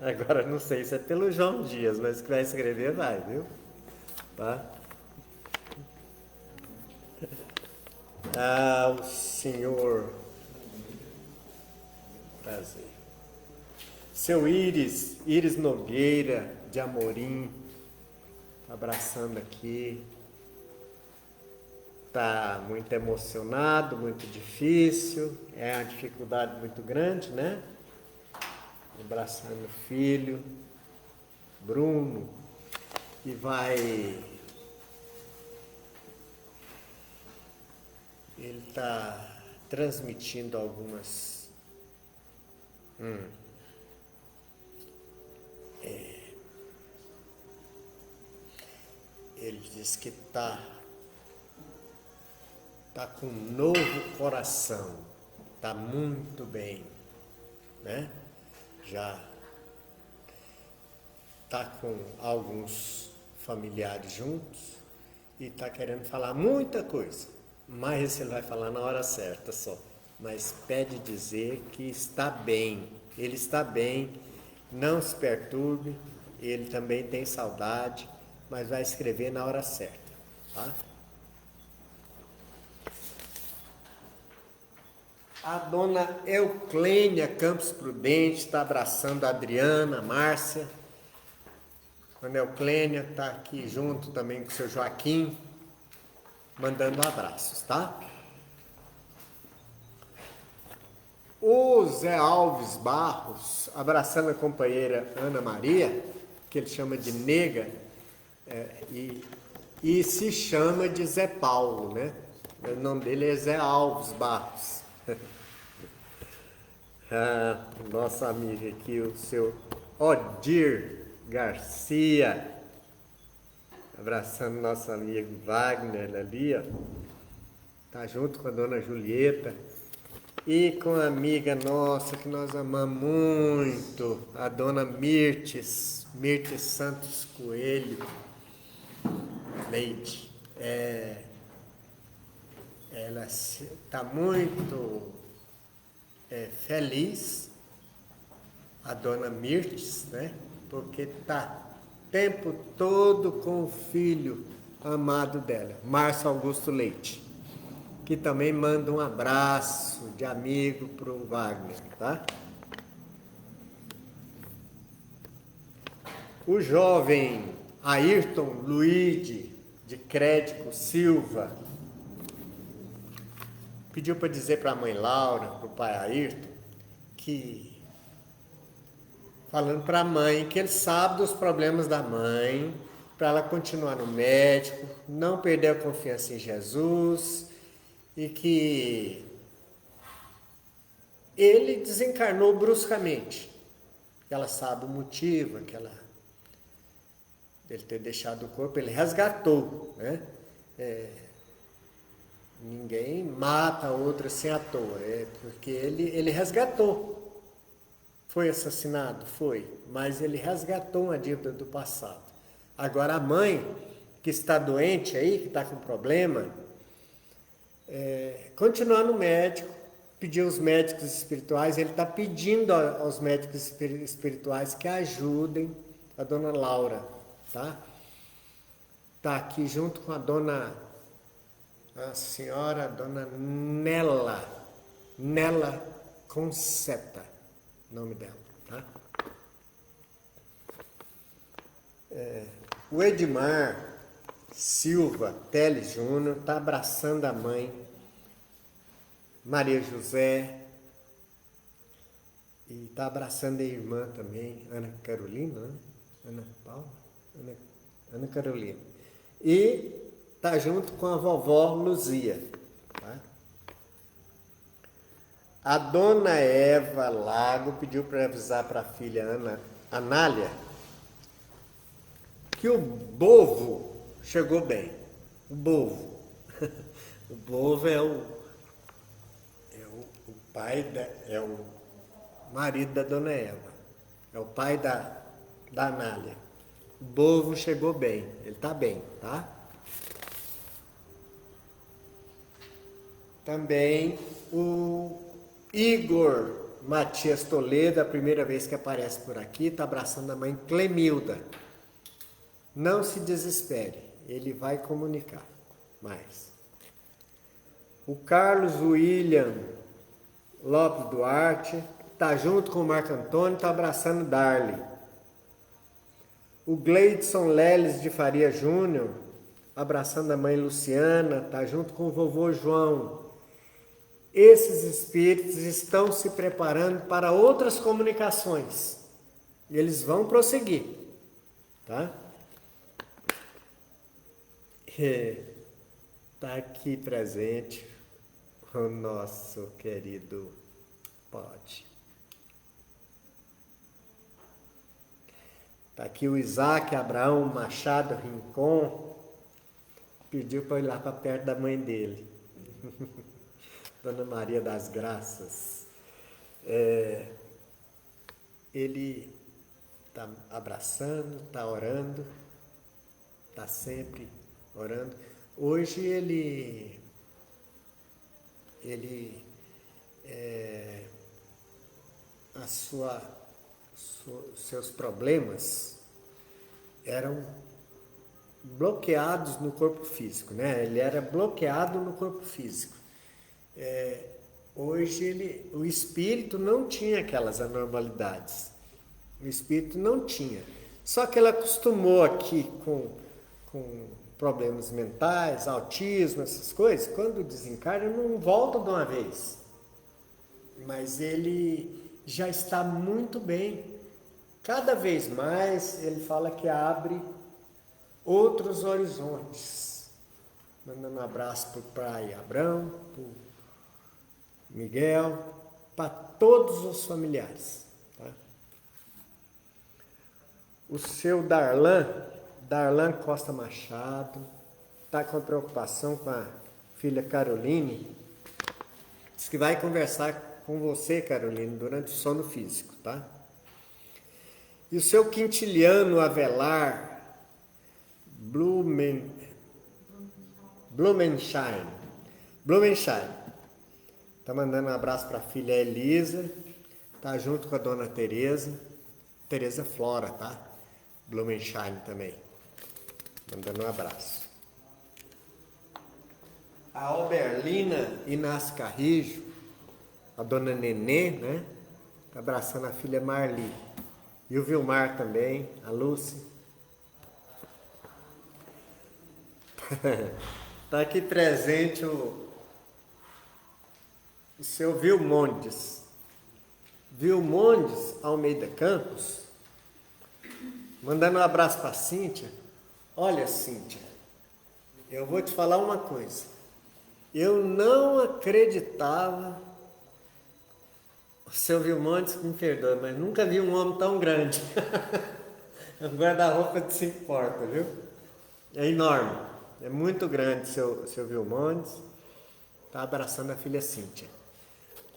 Agora não sei se é pelo João Dias, mas que vai escrever vai, viu? Tá? O senhor, prazer. Seu Íris Nogueira, de Amorim, tá abraçando aqui. Tá muito emocionado, muito difícil, é uma dificuldade muito grande, né? Abraçando o filho, Bruno, e vai... Ele está transmitindo algumas... Ele diz que tá com um novo coração, tá muito bem, né? Já tá com alguns familiares juntos e tá querendo falar muita coisa, mas ele vai falar na hora certa só. Mas pede dizer que está bem, ele está bem, não se perturbe, ele também tem saudade, mas vai escrever na hora certa, tá? A dona Euclênia Campos Prudente está abraçando a Adriana, a Márcia. A dona Euclênia está aqui junto também com o seu Joaquim, mandando abraços, tá? O Zé Alves Barros, abraçando a companheira Ana Maria, que ele chama de nega, e se chama de Zé Paulo, né? O nome dele é Zé Alves Barros. Nosso amigo aqui, o seu Odir Garcia, abraçando nosso amigo Wagner ali, ó. Tá junto com a dona Julieta e com a amiga nossa que nós amamos muito, a dona Mirtes Santos Coelho Leite. Ela está muito feliz, a dona Mirtes, né? Porque está o tempo todo com o filho amado dela, Márcio Augusto Leite, que também manda um abraço de amigo para o Wagner, tá? O jovem Ayrton Luigi de Crédito Silva pediu para dizer para a mãe Laura, para o pai Ayrton, que, falando para a mãe, que ele sabe dos problemas da mãe, para ela continuar no médico, não perder a confiança em Jesus, e que ele desencarnou bruscamente. Ela sabe o motivo, dele ter deixado o corpo, ele resgatou, né? Ninguém mata outro assim à toa, porque ele resgatou. Foi assassinado? Foi, mas ele resgatou uma dívida do passado. Agora a mãe, que está doente aí, que está com problema, continuar no médico, pedir aos médicos espirituais, ele está pedindo aos médicos espirituais que ajudem a dona Laura, tá? Está aqui junto com a senhora Dona Nela Conceta, nome dela, tá? O Edmar Silva Teles Júnior está abraçando a mãe, Maria José, e está abraçando a irmã também, Ana Carolina, né? Ana Paula, Ana Carolina. E está junto com a vovó Luzia. Tá? A dona Eva Lago pediu para avisar para a filha Anália que o Bovo chegou bem. O Bovo. O Bovo é o pai, é o marido da dona Eva. É o pai da Anália. O Bovo chegou bem, ele tá bem, tá? Também o Igor Matias Toledo, a primeira vez que aparece por aqui, está abraçando a mãe Clemilda. Não se desespere, ele vai comunicar mais. O Carlos William Lopes Duarte está junto com o Marco Antônio, está abraçando Darly. O Gleidson Leles de Faria Júnior, abraçando a mãe Luciana, está junto com o vovô João. Esses espíritos estão se preparando para outras comunicações. E eles vão prosseguir, tá? Está aqui presente o nosso querido Pote. Está aqui o Isaac Abraão Machado Rincon. Pediu para ir lá para perto da mãe dele. Dona Maria das Graças. Ele está abraçando, está orando, está sempre orando. Hoje seus problemas eram bloqueados no corpo físico, né? Ele era bloqueado no corpo físico. Hoje o espírito não tinha aquelas anormalidades. O espírito não tinha. Só que ele acostumou aqui com problemas mentais, autismo, essas coisas. Quando desencarna, não volta de uma vez. Mas ele já está muito bem. Cada vez mais ele fala que abre outros horizontes. Mandando um abraço para o Pai Abrão, para o Miguel, para todos os familiares. Tá? O seu Darlan Costa Machado, está com preocupação com a filha Caroline. Diz que vai conversar com você, Caroline, durante o sono físico, tá? E o seu Quintiliano Avelar Blumenschein. Tá mandando um abraço para a filha Elisa. Tá junto com a dona Tereza Flora, tá? Blumenschein também. Mandando um abraço. A Oberlina Inácio Carrijo, a dona Nenê, né? Tá abraçando a filha Marli. E o Vilmar também, a Lúcia. Tá aqui presente o seu Vilmondes Almeida Campos, mandando um abraço para Cíntia. Olha, Cíntia, eu vou te falar uma coisa. Eu não acreditava, o seu Vilmondes me perdoa, mas nunca vi um homem tão grande. É um guarda-roupa de 5 portas, viu? É enorme, é muito grande seu Vilmondes. Tá abraçando a filha Cíntia.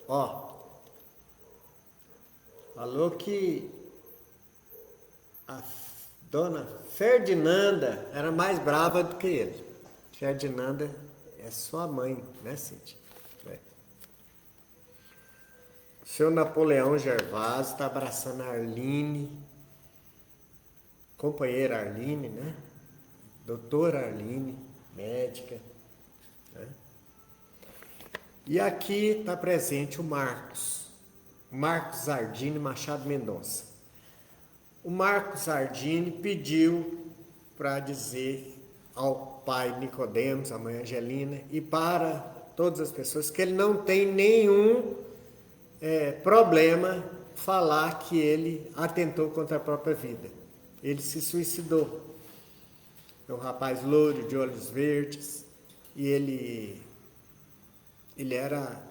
Ó, falou que a dona Ferdinanda era mais brava do que ele. Ferdinanda é sua mãe, né, Cíntia? É. Seu Napoleão Gervásio está abraçando a Arline, companheira Arline, né? Doutora Arline, médica, né? E aqui está presente o Marcos Ardini Machado Mendonça. O Marcos Ardini pediu para dizer ao pai Nicodemos, à mãe Angelina, e para todas as pessoas que ele não tem nenhum problema falar que ele atentou contra a própria vida. Ele se suicidou. É um rapaz loiro, de olhos verdes, e ele era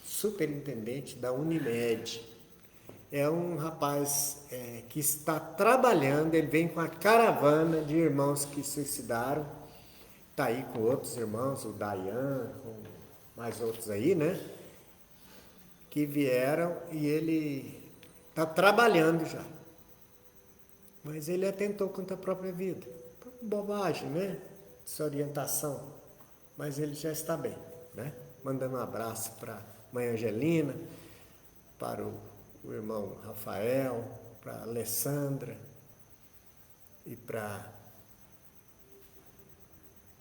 superintendente da Unimed. É um rapaz que está trabalhando, ele vem com a caravana de irmãos que suicidaram, está aí com outros irmãos, o Dayan, com mais outros aí, né? Que vieram e ele está trabalhando já. Mas ele atentou contra a própria vida. Bobagem, né? Desorientação. Mas ele já está bem, né? Mandando um abraço para a mãe Angelina, para o irmão Rafael, para a Alessandra e para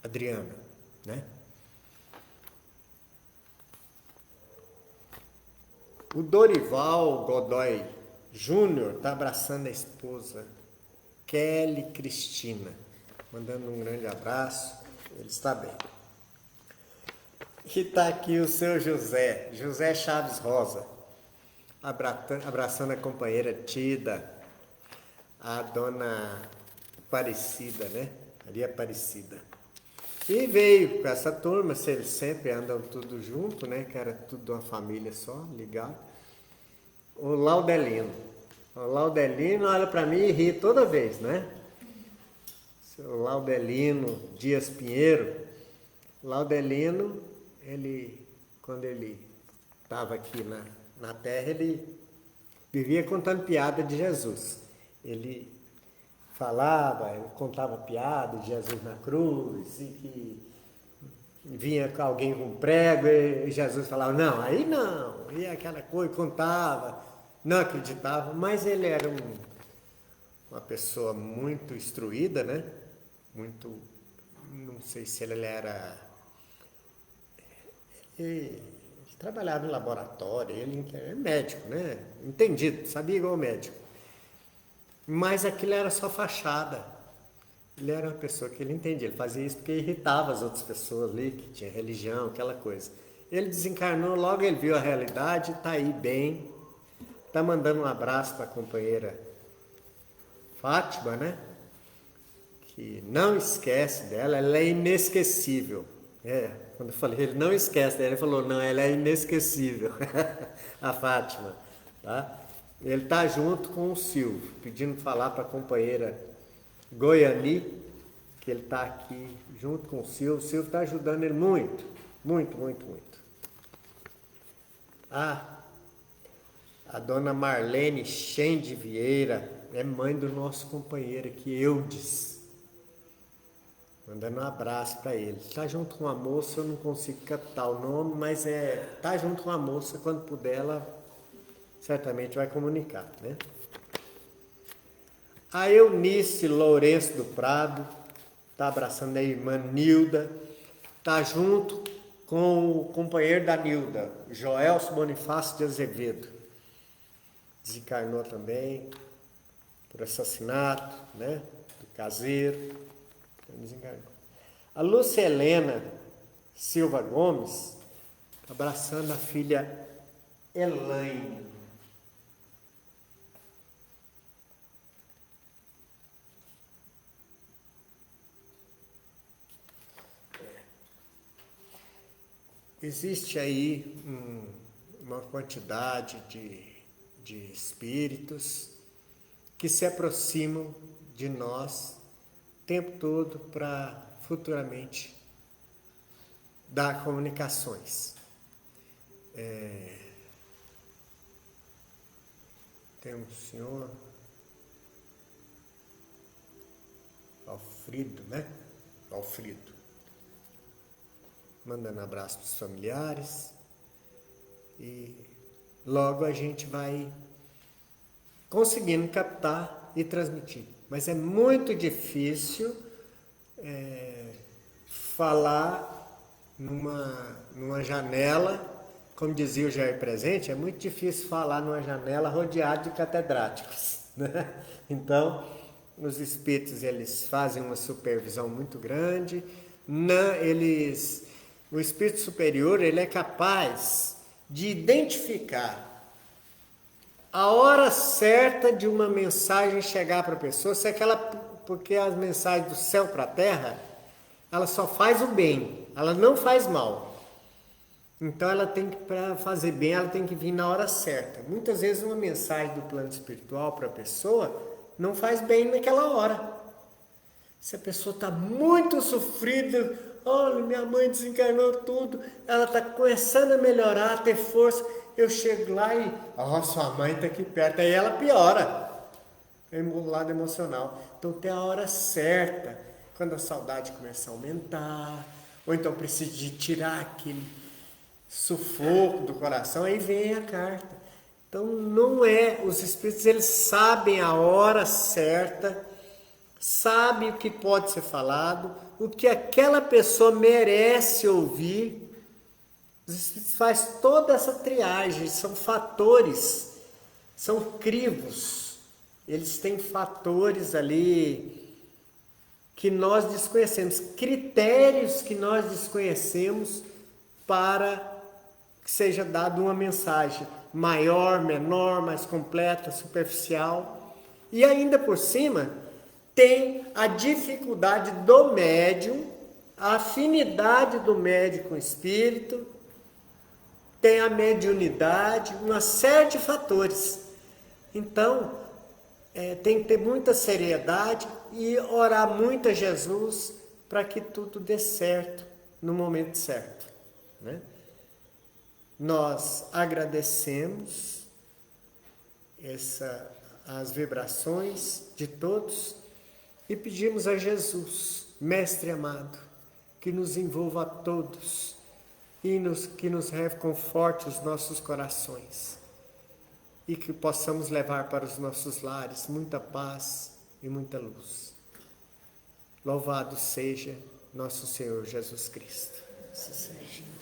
Adriana, né? O Dorival Godoy Júnior está abraçando a esposa Kelly Cristina, mandando um grande abraço, ele está bem. E está aqui o seu José Chaves Rosa, abraçando a companheira Tida, a dona Aparecida, né? Ali Aparecida. E veio com essa turma, eles sempre andam tudo junto, né? Que era tudo uma família só, ligado. O Laudelino. O Laudelino olha para mim e ri toda vez, né? O Laudelino Dias Pinheiro. Laudelino, quando ele estava aqui na terra, ele vivia contando piada de Jesus. Ele falava, ele contava piada de Jesus na cruz, e que vinha alguém com prego e Jesus falava, não, aí não, e aquela coisa, contava, não acreditava, mas ele era uma pessoa muito instruída, né? Muito, não sei se ele era... Ele trabalhava em laboratório, ele é médico, né? Entendido, sabia igual médico. Mas aquilo era só fachada. Ele era uma pessoa que ele entendia. Ele fazia isso porque irritava as outras pessoas ali, que tinha religião, aquela coisa. Ele desencarnou, logo ele viu a realidade, está aí bem. Está mandando um abraço para a companheira Fátima, né? Que não esquece dela, ela é inesquecível. Quando eu falei, ele não esquece dela, ele falou, não, ela é inesquecível. A Fátima, tá? Ele está junto com o Silvio, pedindo falar para a companheira Goiani, que ele está aqui junto com o Silvio está ajudando ele muito, muito, muito, muito. A dona Marlene Chende Vieira é mãe do nosso companheiro aqui, Eudes. Mandando um abraço para ele. Está junto com a moça, eu não consigo captar o nome, mas está junto com a moça, quando puder ela certamente vai comunicar, né? A Eunice Lourenço do Prado está abraçando a irmã Nilda, está junto com o companheiro da Nilda, Joelso Bonifácio de Azevedo. Desencarnou também por assassinato, né? Do caseiro. Desencarnou. A Lúcia Helena Silva Gomes abraçando a filha Elaine. Existe aí uma quantidade de espíritos que se aproximam de nós o tempo todo para futuramente dar comunicações. Tem um senhor, Alfredo, né? Alfredo. Mandando abraço para os familiares e logo a gente vai conseguindo captar e transmitir. Mas é muito difícil falar numa janela, como dizia o Jair Presente, é muito difícil falar numa janela rodeada de catedráticos, né? Então, os espíritos eles fazem uma supervisão muito grande, o espírito superior ele é capaz de identificar a hora certa de uma mensagem chegar para a pessoa, porque as mensagens do céu para a terra, ela só faz o bem, ela não faz mal. Então ela tem que, para fazer bem, ela tem que vir na hora certa. Muitas vezes uma mensagem do plano espiritual para a pessoa não faz bem naquela hora. Se a pessoa está muito sofrida, olha, minha mãe desencarnou tudo, ela está começando a melhorar, a ter força, eu chego lá e, sua mãe está aqui perto, aí ela piora. é o lado emocional. Então tem a hora certa, quando a saudade começa a aumentar, ou então precisa de tirar aquele sufoco do coração, aí vem a carta. Então não é, os espíritos eles sabem a hora certa, sabem o que pode ser falado, o que aquela pessoa merece ouvir. Os espíritos fazem toda essa triagem, são fatores, são crivos. Eles têm fatores ali que nós desconhecemos, critérios que nós desconhecemos para que seja dada uma mensagem maior, menor, mais completa, superficial. E ainda por cima, tem a dificuldade do médium, a afinidade do médium com o espírito, tem a mediunidade, uma série de fatores. Então, tem que ter muita seriedade e orar muito a Jesus para que tudo dê certo no momento certo, né? Nós agradecemos as vibrações de todos e pedimos a Jesus, Mestre amado, que nos envolva a todos e que nos reconforte os nossos corações e que possamos levar para os nossos lares muita paz e muita luz. Louvado seja nosso Senhor Jesus Cristo. Assim seja.